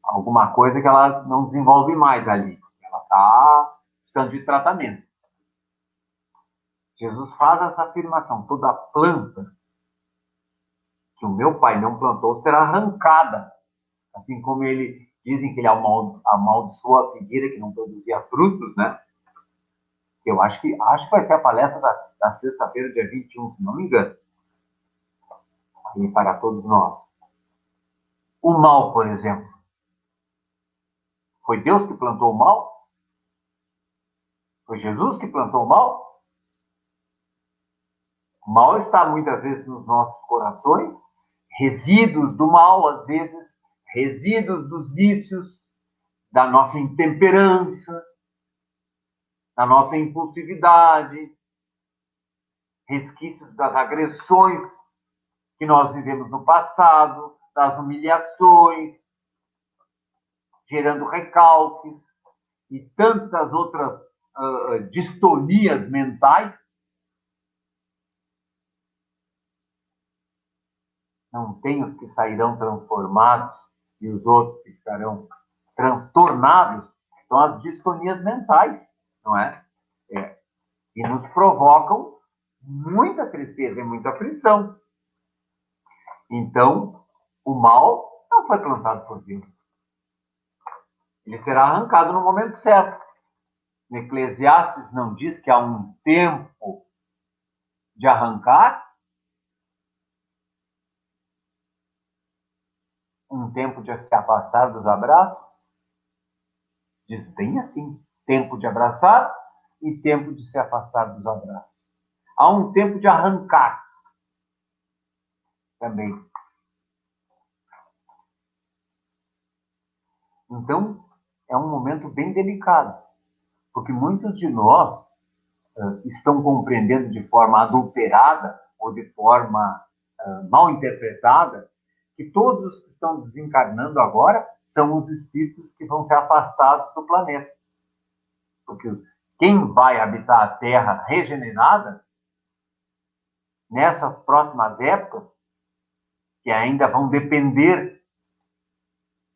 alguma coisa que ela não desenvolve mais ali. Ela está precisando de tratamento. Jesus faz essa afirmação: toda planta que o meu pai não plantou será arrancada. Assim como dizem que ele amaldiçoou a figueira que não produzia frutos, né? Eu acho que vai ser a palestra da sexta-feira, dia 21, se não me engano. E para todos nós. O mal, por exemplo. Foi Deus que plantou o mal? Foi Jesus que plantou o mal? O mal está muitas vezes nos nossos corações, resíduos do mal, às vezes, resíduos dos vícios, da nossa intemperança, da nossa impulsividade, resquícios das agressões que nós vivemos no passado, das humilhações, gerando recalques e tantas outras distonias mentais. Não tem os que sairão transformados e os outros que ficarão transtornados. São as distonias mentais, não é? E nos provocam muita tristeza e muita aflição. Então, o mal não foi plantado por Deus. Ele será arrancado no momento certo. No Eclesiastes não diz que há um tempo de arrancar? Um tempo de se afastar dos abraços? Diz bem assim, tempo de abraçar e tempo de se afastar dos abraços. Há um tempo de arrancar também. Então, é um momento bem delicado, porque muitos de nós estão compreendendo de forma adulterada ou de forma mal interpretada que todos os que estão desencarnando agora são os espíritos que vão ser afastados do planeta. Porque quem vai habitar a Terra regenerada, nessas próximas épocas, que ainda vão depender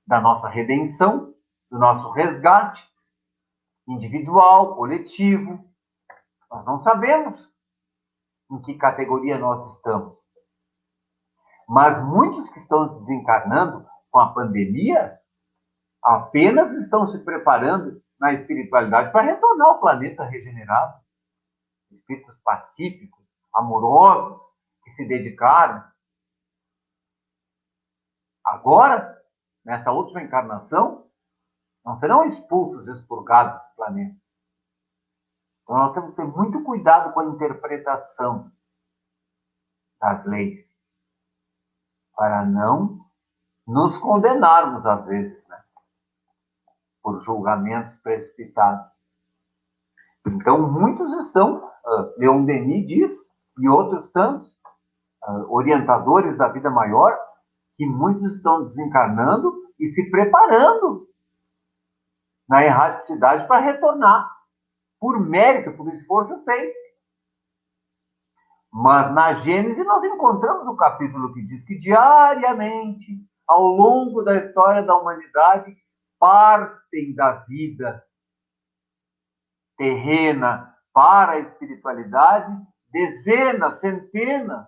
da nossa redenção, do nosso resgate individual, coletivo, nós não sabemos em que categoria nós estamos. Mas muitos que estão desencarnando com a pandemia apenas estão se preparando na espiritualidade para retornar ao planeta regenerado. Espíritos pacíficos, amorosos, que se dedicaram. Agora, nessa última encarnação, não serão expulsos, expurgados do planeta. Então, nós temos que ter muito cuidado com a interpretação das leis, para não nos condenarmos, às vezes, né, por julgamentos precipitados. Então, muitos estão, Leon Denis diz, e outros tantos, orientadores da vida maior, que muitos estão desencarnando e se preparando na erraticidade para retornar, por mérito, por esforço feito. Mas na Gênesis nós encontramos o capítulo que diz que diariamente, ao longo da história da humanidade, partem da vida terrena para a espiritualidade dezenas, centenas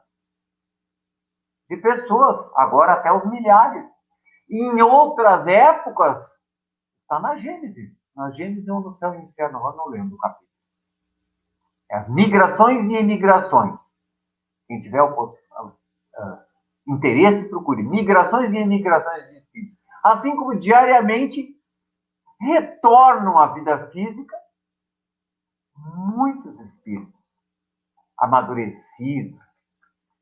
de pessoas, agora até os milhares. E em outras épocas, está na Gênesis. Na Gênesis ou no céu e no inferno, agora não lembro o capítulo. É as migrações e emigrações. Quem tiver interesse, procure. Migrações e emigrações de espíritos. Assim como diariamente retornam à vida física muitos espíritos amadurecidos,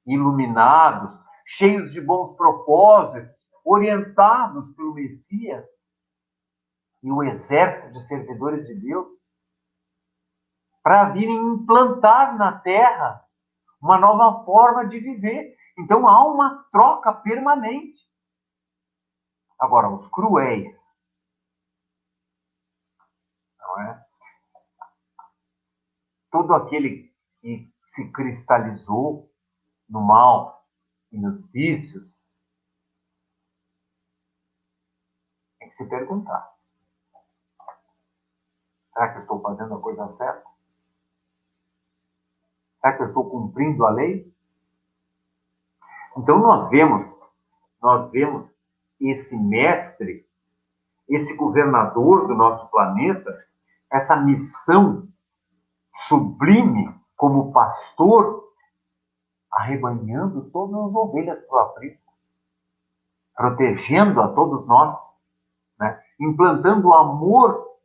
iluminados, cheios de bons propósitos, orientados pelo Messias e o exército de servidores de Deus, para virem implantar na Terra uma nova forma de viver. Então há uma troca permanente. Agora, os cruéis, não é? Todo aquele que se cristalizou no mal e nos vícios, tem que se perguntar: será que eu estou fazendo a coisa certa? Será que eu estou cumprindo a lei? Então nós vemos esse mestre, esse governador do nosso planeta, essa missão sublime como pastor, arrebanhando todas as ovelhas do aprisco, protegendo a todos nós, né? Implantando amor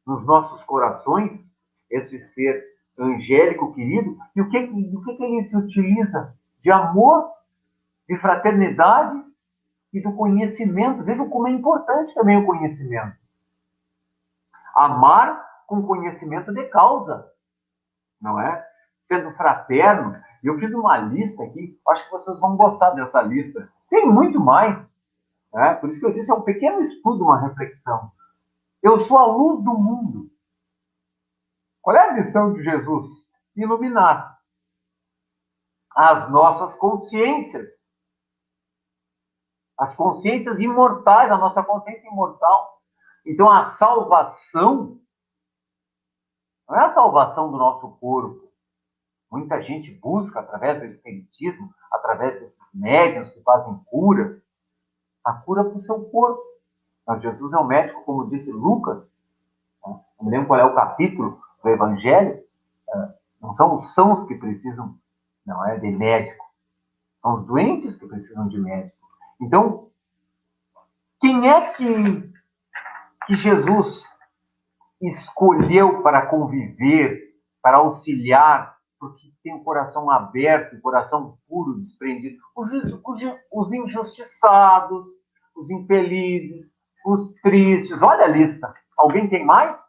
nos nossos corações, esse ser angélico querido. E o que ele se utiliza? De amor, de fraternidade e do conhecimento. Vejam como é importante também o conhecimento. Amar com conhecimento de causa, não é? Sendo fraterno. E eu fiz uma lista aqui, acho que vocês vão gostar dessa lista. Tem muito mais, né? Por isso que eu disse, é um pequeno estudo, uma reflexão. Eu sou a luz do mundo. Qual é a missão de Jesus? Iluminar as nossas consciências. As consciências imortais, a nossa consciência imortal. Então, a salvação não é a salvação do nosso corpo. Muita gente busca, através do espiritismo, através desses médiuns que fazem curas, a cura para o seu corpo. Mas Jesus é um médico, como disse Lucas, não me lembro qual é o capítulo do Evangelho, não são os sãos que precisam, não é, de médico, são os doentes que precisam de médico. Então, quem é que Jesus escolheu para conviver, para auxiliar, porque tem o coração aberto, o coração puro, desprendido? Os injustiçados, os infelizes, os tristes. Olha a lista. Alguém tem mais?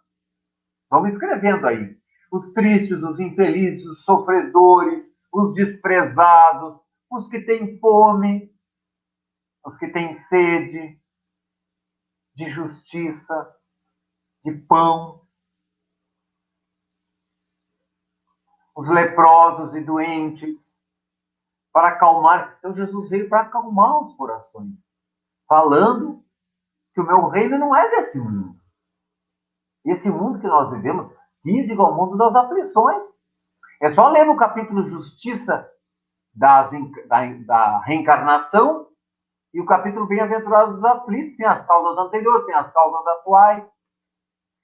Vamos escrevendo aí. Os tristes, os infelizes, os sofredores, os desprezados, os que têm fome, os que têm sede de justiça, de pão, os leprosos e doentes, para acalmar. Então, Jesus veio para acalmar os corações, falando que o meu reino não é desse mundo. Esse mundo que nós vivemos diz igual ao mundo das aflições. É só ler no capítulo Justiça da reencarnação e o capítulo Bem-aventurados dos aflitos. Tem as causas anteriores, tem as causas atuais,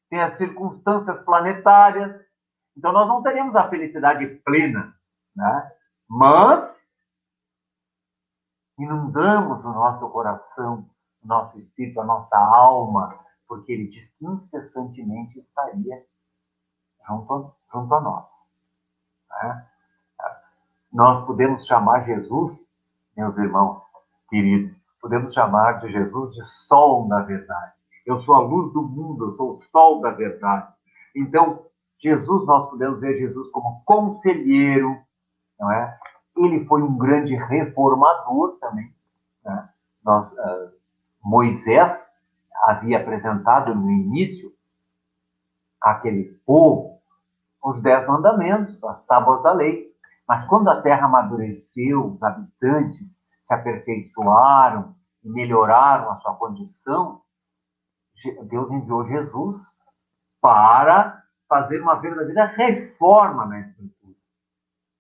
tem as circunstâncias planetárias. Então, nós não teremos a felicidade plena, né? Mas inundamos o nosso coração, o nosso espírito, a nossa alma, porque ele diz que incessantemente estaria junto a nós. Né? Nós podemos chamar Jesus, meus irmãos queridos, podemos chamar de Jesus de sol da verdade. Eu sou a luz do mundo, eu sou o sol da verdade. Então, Jesus, nós podemos ver Jesus como conselheiro, não é? Ele foi um grande reformador também. Né? Moisés havia apresentado no início àquele povo os 10 mandamentos, as tábuas da lei. Mas quando a terra amadureceu, os habitantes se aperfeiçoaram e melhoraram a sua condição, Deus enviou Jesus para fazer uma verdadeira reforma na estrutura.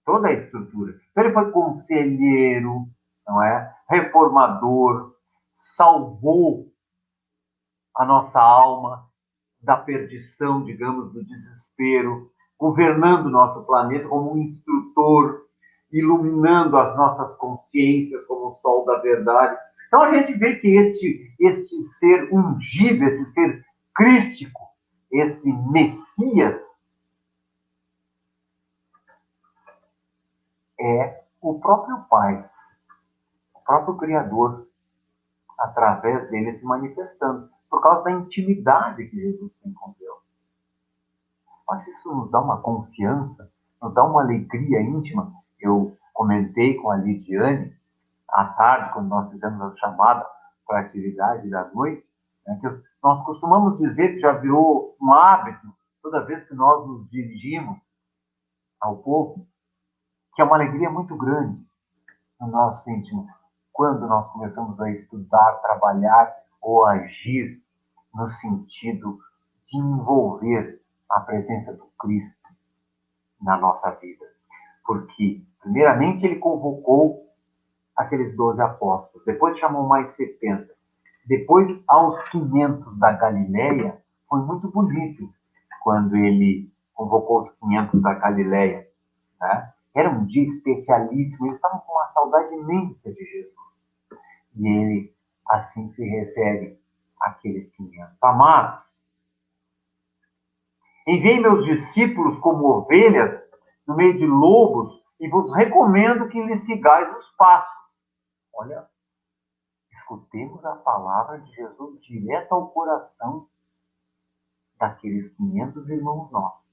Toda a estrutura. Então, ele foi conselheiro, não é? Reformador, salvou a nossa alma da perdição, digamos, do desespero, governando o nosso planeta como um instrutor, iluminando as nossas consciências como o sol da verdade. Então a gente vê que este ser ungido, esse ser crístico, esse Messias, é o próprio Pai, o próprio Criador, através dele se manifestando, por causa da intimidade que Jesus tem com Deus. Mas isso nos dá uma confiança, nos dá uma alegria íntima. Eu comentei com a Lidiane, à tarde, quando nós fizemos a chamada para a atividade da noite, né, que nós costumamos dizer que já virou um hábito, toda vez que nós nos dirigimos ao povo, que é uma alegria muito grande no nosso íntimo, quando nós começamos a estudar, trabalhar ou agir no sentido de envolver a presença do Cristo na nossa vida. Porque, primeiramente, ele convocou aqueles 12 apóstolos, depois chamou mais 70. Depois, aos 500 da Galileia, foi muito bonito quando ele convocou os 500 da Galileia. Né? Era um dia especialíssimo, eles estavam com uma saudade imensa de Jesus. E ele, assim, se refere àqueles 500. Amados, enviei meus discípulos como ovelhas no meio de lobos e vos recomendo que lhes sigais os passos. Olha, escutemos a palavra de Jesus direto ao coração daqueles 500 irmãos nossos.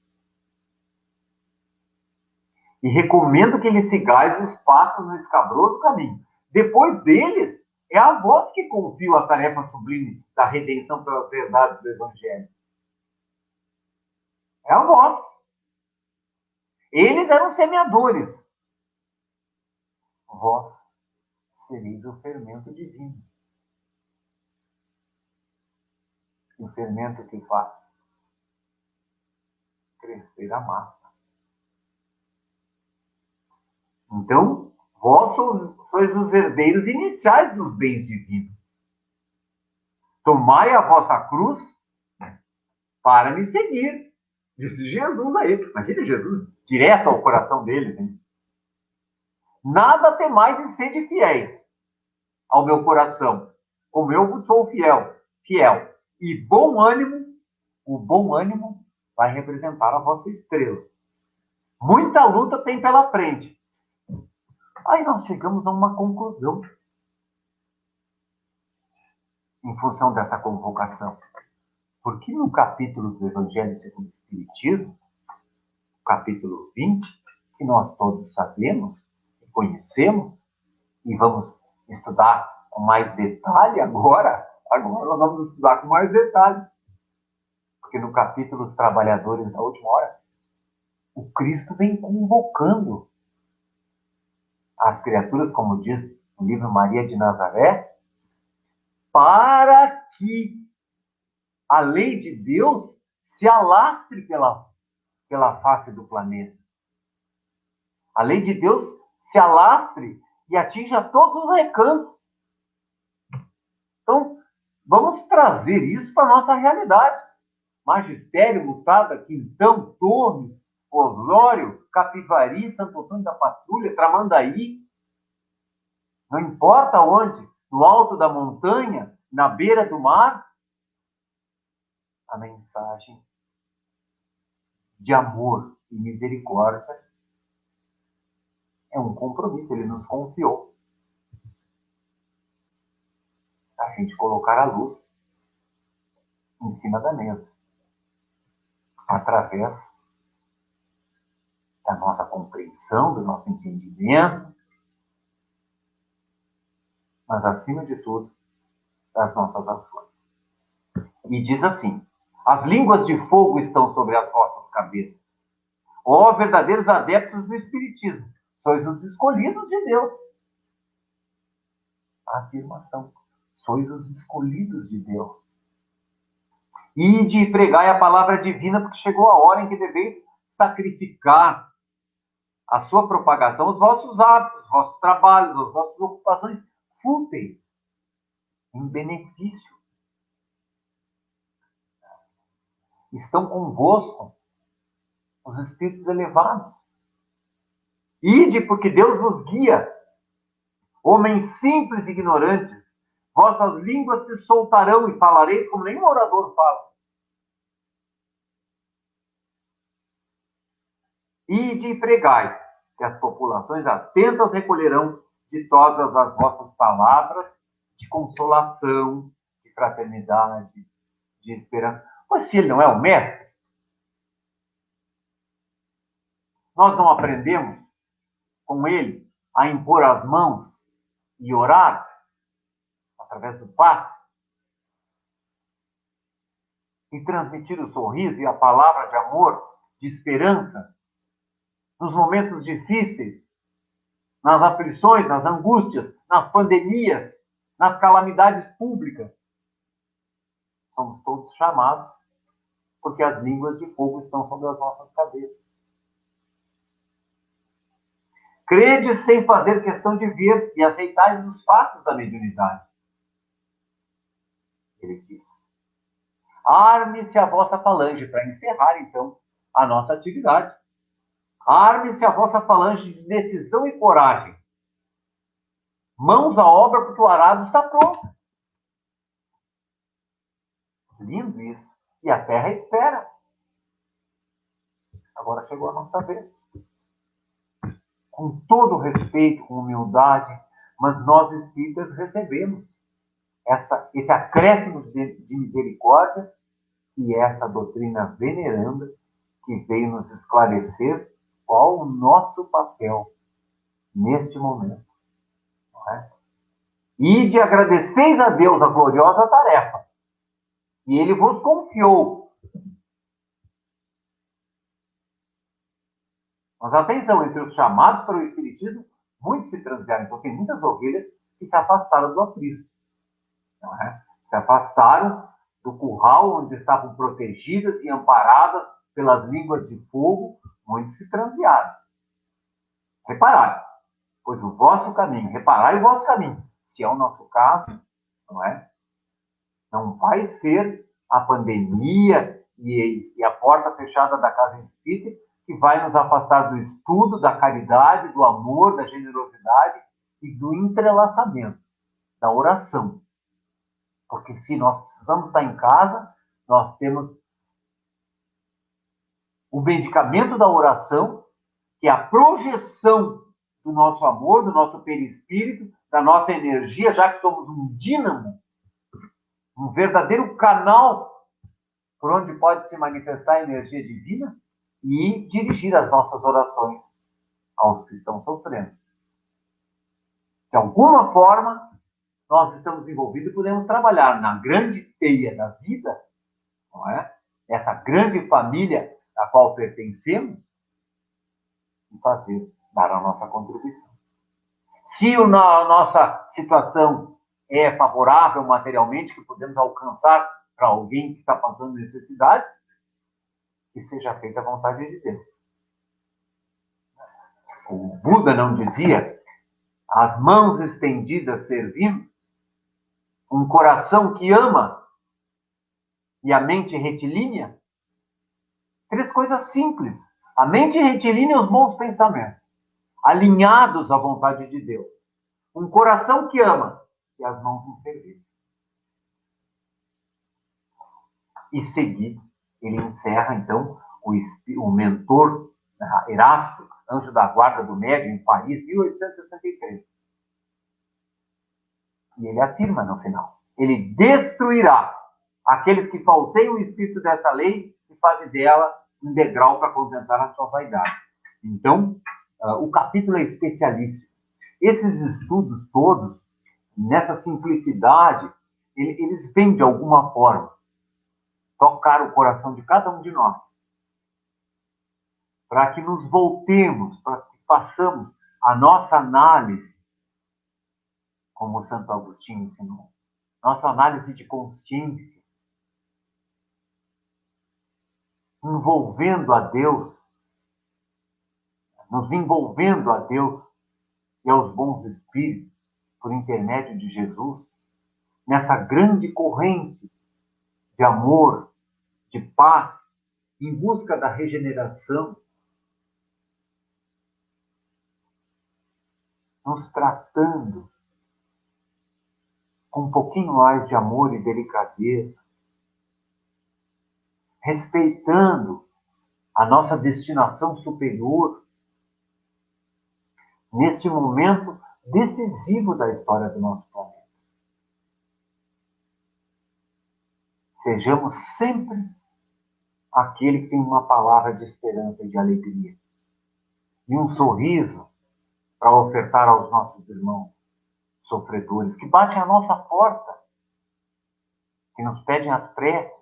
E recomendo que lhes sigais os passos no escabroso caminho. Depois deles, é a vós que confio a tarefa sublime da redenção pelas verdades do Evangelho. É a vós. Eles eram semeadores. Vós sereis o fermento divino. O fermento que faz crescer a massa. Então, vós sois os herdeiros iniciais dos bens divinos. Tomai a vossa cruz, para me seguir. Disse Jesus a ele. Imagina Jesus, direto ao coração deles. Hein? Nada temais e sede fiéis ao meu coração, como eu vos sou fiel. E bom ânimo, o bom ânimo vai representar a vossa estrela. Muita luta tem pela frente. Aí nós chegamos a uma conclusão em função dessa convocação. Porque no capítulo do Evangelho segundo o Espiritismo, capítulo 20, que nós todos sabemos, conhecemos, e vamos estudar com mais detalhe agora nós vamos estudar com mais detalhe. Porque no capítulo dos trabalhadores da última hora, o Cristo vem convocando as criaturas, como diz o livro Maria de Nazaré, para que a lei de Deus se alastre pela face do planeta. A lei de Deus se alastre e atinja todos os recantos. Então, vamos trazer isso para a nossa realidade. Magistério, Mutada, Quintão, Tormes, Osório, Capivari, Santo Antônio da Patrulha, Tramandaí. Não importa onde, no alto da montanha, na beira do mar, a mensagem de amor e misericórdia é um compromisso, ele nos confiou. A gente colocar a luz em cima da mesa, através da nossa compreensão, do nosso entendimento, mas, acima de tudo, das nossas ações. E diz assim: as línguas de fogo estão sobre as vossas cabeças. Ó verdadeiros adeptos do Espiritismo, sois os escolhidos de Deus. A afirmação: sois os escolhidos de Deus. Ide e pregai a palavra divina, porque chegou a hora em que deveis sacrificar a sua propagação, os vossos hábitos, os vossos trabalhos, as vossas ocupações fúteis, em benefício. Estão convosco os espíritos elevados. Ide, porque Deus vos guia. Homens simples e ignorantes, vossas línguas se soltarão e falareis como nenhum orador fala. Ide e pregai, que as populações atentas recolherão de todas as vossas palavras de consolação, de fraternidade, de esperança. Mas se ele não é o mestre, nós não aprendemos com ele a impor as mãos e orar através do passe e transmitir o sorriso e a palavra de amor, de esperança nos momentos difíceis, nas aflições, nas angústias, nas pandemias, nas calamidades públicas. Somos todos chamados, porque as línguas de fogo estão sobre as nossas cabeças. Credes sem fazer questão de ver e aceitais os fatos da mediunidade. Ele diz: arme-se a vossa falange, para encerrar, então, a nossa atividade. Arme-se a vossa falange de decisão e coragem. Mãos à obra, porque o arado está pronto. Lindo isso. E a terra espera. Agora chegou a nossa vez. Com todo respeito, com humildade, mas nós espíritas recebemos esse acréscimo de misericórdia e essa doutrina veneranda que veio nos esclarecer qual o nosso papel neste momento. Não é? E de agradeceis a Deus a gloriosa tarefa que Ele vos confiou. Mas atenção, entre os chamados para o Espiritismo, muitos se transviaram. Então tem muitas ovelhas que se afastaram do aprisco. Não é? Se afastaram do curral onde estavam protegidas e amparadas pelas línguas de fogo, muitos se transviaram. Reparai, pois o vosso caminho, reparai o vosso caminho. Se é o nosso caso, não é? Não vai ser a pandemia e a porta fechada da casa espírita, que vai nos afastar do estudo, da caridade, do amor, da generosidade e do entrelaçamento, da oração. Porque se nós precisamos estar em casa, nós temos o medicamento da oração, que é a projeção do nosso amor, do nosso perispírito, da nossa energia, já que somos um dínamo, um verdadeiro canal por onde pode se manifestar a energia divina e dirigir as nossas orações aos que estão sofrendo. De alguma forma, nós estamos envolvidos e podemos trabalhar na grande teia da vida, não é? Essa grande família a qual pertencemos, e dar a nossa contribuição. Se a nossa situação é favorável materialmente, que podemos alcançar para alguém que está passando necessidade, que seja feita a vontade de Deus. O Buda não dizia: as mãos estendidas servindo, um coração que ama e a mente retilínea? 3 coisas simples. A mente retilínea e os bons pensamentos, alinhados à vontade de Deus. Um coração que ama e as mãos em serviço. E seguir, ele encerra, então, o mentor Erasto, anjo da guarda do médium, em Paris, 1863. E ele afirma no final: ele destruirá aqueles que falseiam o espírito dessa lei e fazem dela um degrau para contentar a sua vaidade. Então, o capítulo é especialíssimo. Esses estudos todos, nessa simplicidade, eles vêm de alguma forma tocar o coração de cada um de nós, para que nos voltemos, para que façamos a nossa análise, como o Santo Agostinho ensinou, nossa análise de consciência, envolvendo a Deus, nos envolvendo a Deus e aos bons espíritos, por intermédio de Jesus, nessa grande corrente de amor, de paz, em busca da regeneração, nos tratando com um pouquinho mais de amor e delicadeza, respeitando a nossa destinação superior, neste momento decisivo da história do nosso planeta. Sejamos sempre aquele que tem uma palavra de esperança e de alegria, e um sorriso para ofertar aos nossos irmãos sofredores, que batem à nossa porta, que nos pedem as preces,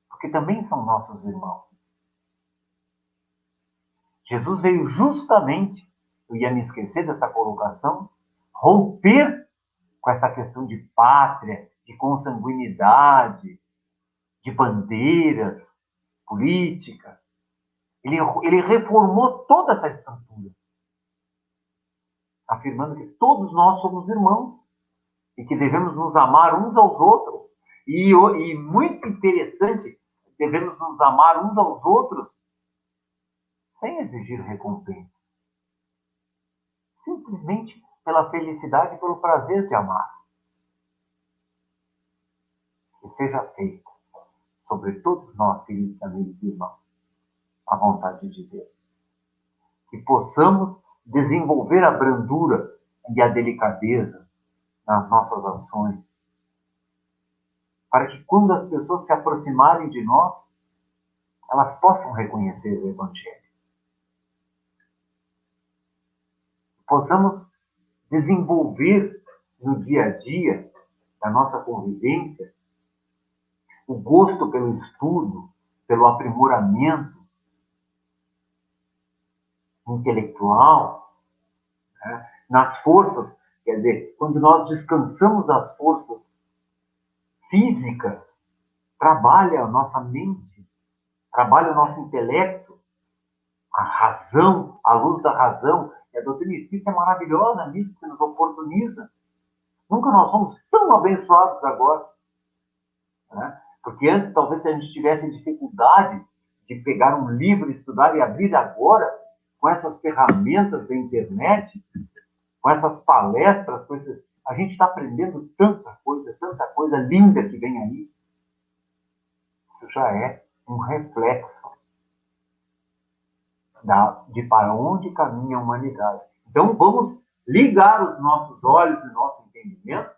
porque também são nossos irmãos. Jesus veio justamente, eu ia me esquecer dessa colocação, romper com essa questão de pátria, de consanguinidade, de bandeiras políticas. Ele reformou toda essa estrutura, afirmando que todos nós somos irmãos e que devemos nos amar uns aos outros. E muito interessante, devemos nos amar uns aos outros sem exigir recompensa. Simplesmente pela felicidade e pelo prazer de amar. Que seja feito sobre todos nós, queridos amigos e irmãos, a vontade de Deus. Que possamos desenvolver a brandura e a delicadeza nas nossas ações, para que quando as pessoas se aproximarem de nós, elas possam reconhecer o Evangelho. Possamos desenvolver no dia a dia da nossa convivência o gosto pelo estudo, pelo aprimoramento intelectual, né? Nas forças, quer dizer, quando nós descansamos as forças físicas, trabalha a nossa mente, trabalha o nosso intelecto, a razão, a luz da razão. E a doutrina espírita é maravilhosa nisso, que nos oportuniza. Nunca nós somos tão abençoados agora. né? Porque antes, talvez, se a gente tivesse dificuldade de pegar um livro, estudar e abrir agora, com essas ferramentas da internet, com essas palestras, a gente está aprendendo tanta coisa linda que vem aí. Isso já é um reflexo de para onde caminha a humanidade. Então, vamos ligar os nossos olhos e nosso entendimento,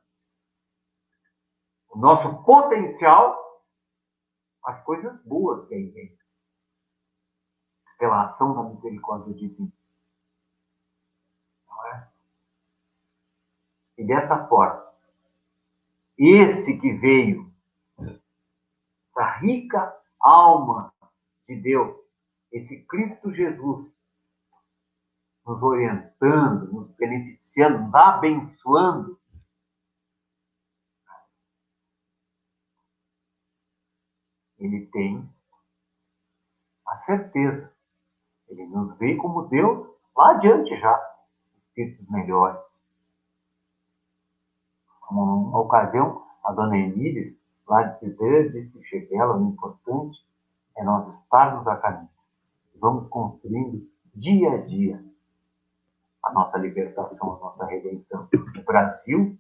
o nosso potencial, às coisas boas que aí vem, pela ação da misericórdia divina. Não é? E dessa forma, esse que veio, essa rica alma de Deus, esse Cristo Jesus, nos orientando, nos beneficiando, nos abençoando, ele tem a certeza. Ele nos vê como Deus lá adiante já, espíritos melhores. Uma ocasião, a dona Emília, lá de Cidreira, disse que Chevela, o importante é nós estarmos a caminho. Vamos construindo dia a dia a nossa libertação, a nossa redenção. O Brasil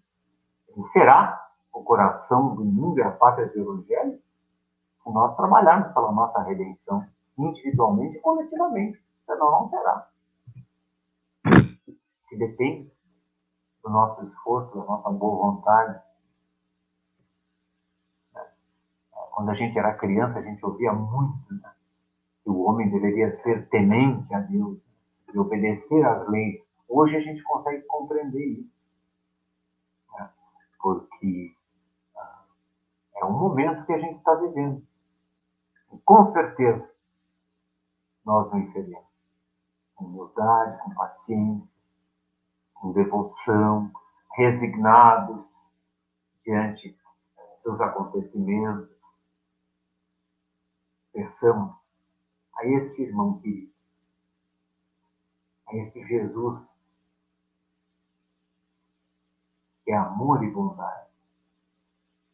será o coração do mundo e a pátria do Evangelho se nós trabalharmos pela nossa redenção individualmente e coletivamente. Senão não será. Que depende do nosso esforço, da nossa boa vontade. Quando a gente era criança, a gente ouvia muito, né, que o homem deveria ser temente a Deus e obedecer às leis. Hoje a gente consegue compreender isso, né, porque é um momento que a gente está vivendo. E, com certeza, nós venceremos. Com humildade, com paciência, com devoção, resignados diante dos acontecimentos. Pensamos a este irmão querido, a este Jesus, que é amor e bondade,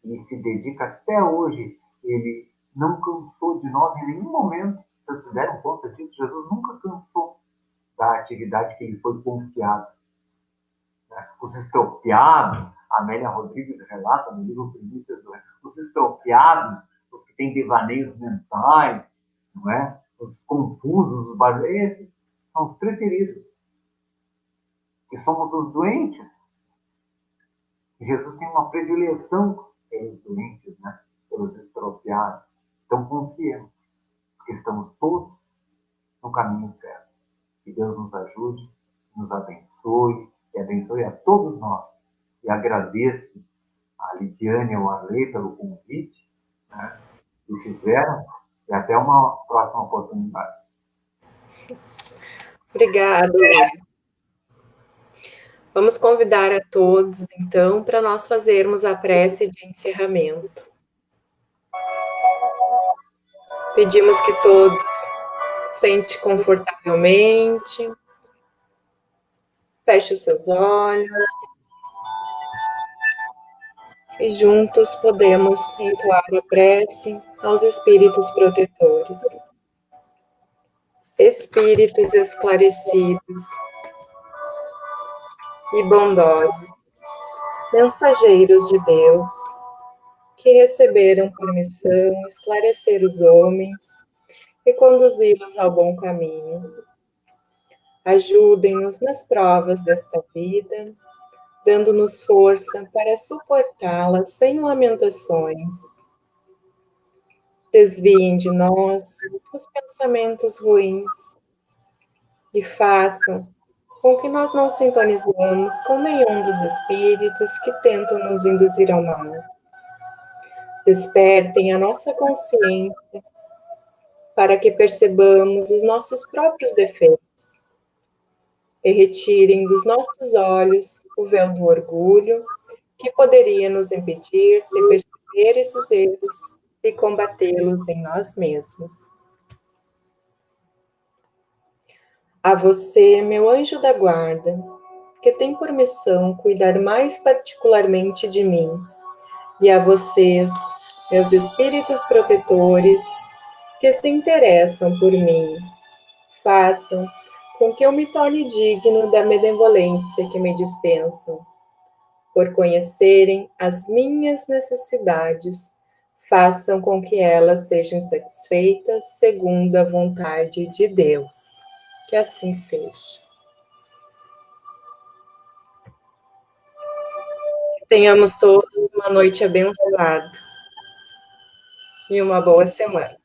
e se dedica até hoje. Ele não cansou de nós em nenhum momento. Vocês se deram conta disso? Jesus nunca cansou da atividade que lhe foi confiada. Os estropiados, a Amélia Rodrigues relata no livro Primícias do Reino, os estropiados, os que têm devaneios mentais, não é? Os confusos, os barulhos, esses são os preferidos. Que somos os doentes. E Jesus tem uma predileção pelos doentes, né? Pelos estropiados. Então confiemos, porque estamos todos no caminho certo. Que Deus nos ajude, nos abençoe, e abençoe a todos nós. E agradeço a Lidiane e ao Arley pelo convite, né, que fizeram, e até uma próxima oportunidade. Obrigada, Luiz. Vamos convidar a todos, então, para nós fazermos a prece de encerramento. Pedimos que todos sentem confortavelmente, feche os seus olhos e juntos podemos entoar a prece aos espíritos protetores. Espíritos esclarecidos e bondosos, mensageiros de Deus, que receberam por missão esclarecer os homens e conduzi-los ao bom caminho. Ajudem-nos nas provas desta vida, dando-nos força para suportá-las sem lamentações. Desviem de nós os pensamentos ruins e façam com que nós não sintonizemos com nenhum dos espíritos que tentam nos induzir ao mal. Despertem a nossa consciência para que percebamos os nossos próprios defeitos e retirem dos nossos olhos o véu do orgulho que poderia nos impedir de perceber esses erros e combatê-los em nós mesmos. A você, meu anjo da guarda, que tem por missão cuidar mais particularmente de mim, e a vocês, meus espíritos protetores que se interessam por mim, façam com que eu me torne digno da benevolência que me dispensam, por conhecerem as minhas necessidades, façam com que elas sejam satisfeitas segundo a vontade de Deus. Que assim seja. Tenhamos todos uma noite abençoada e uma boa semana.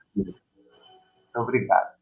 Obrigado.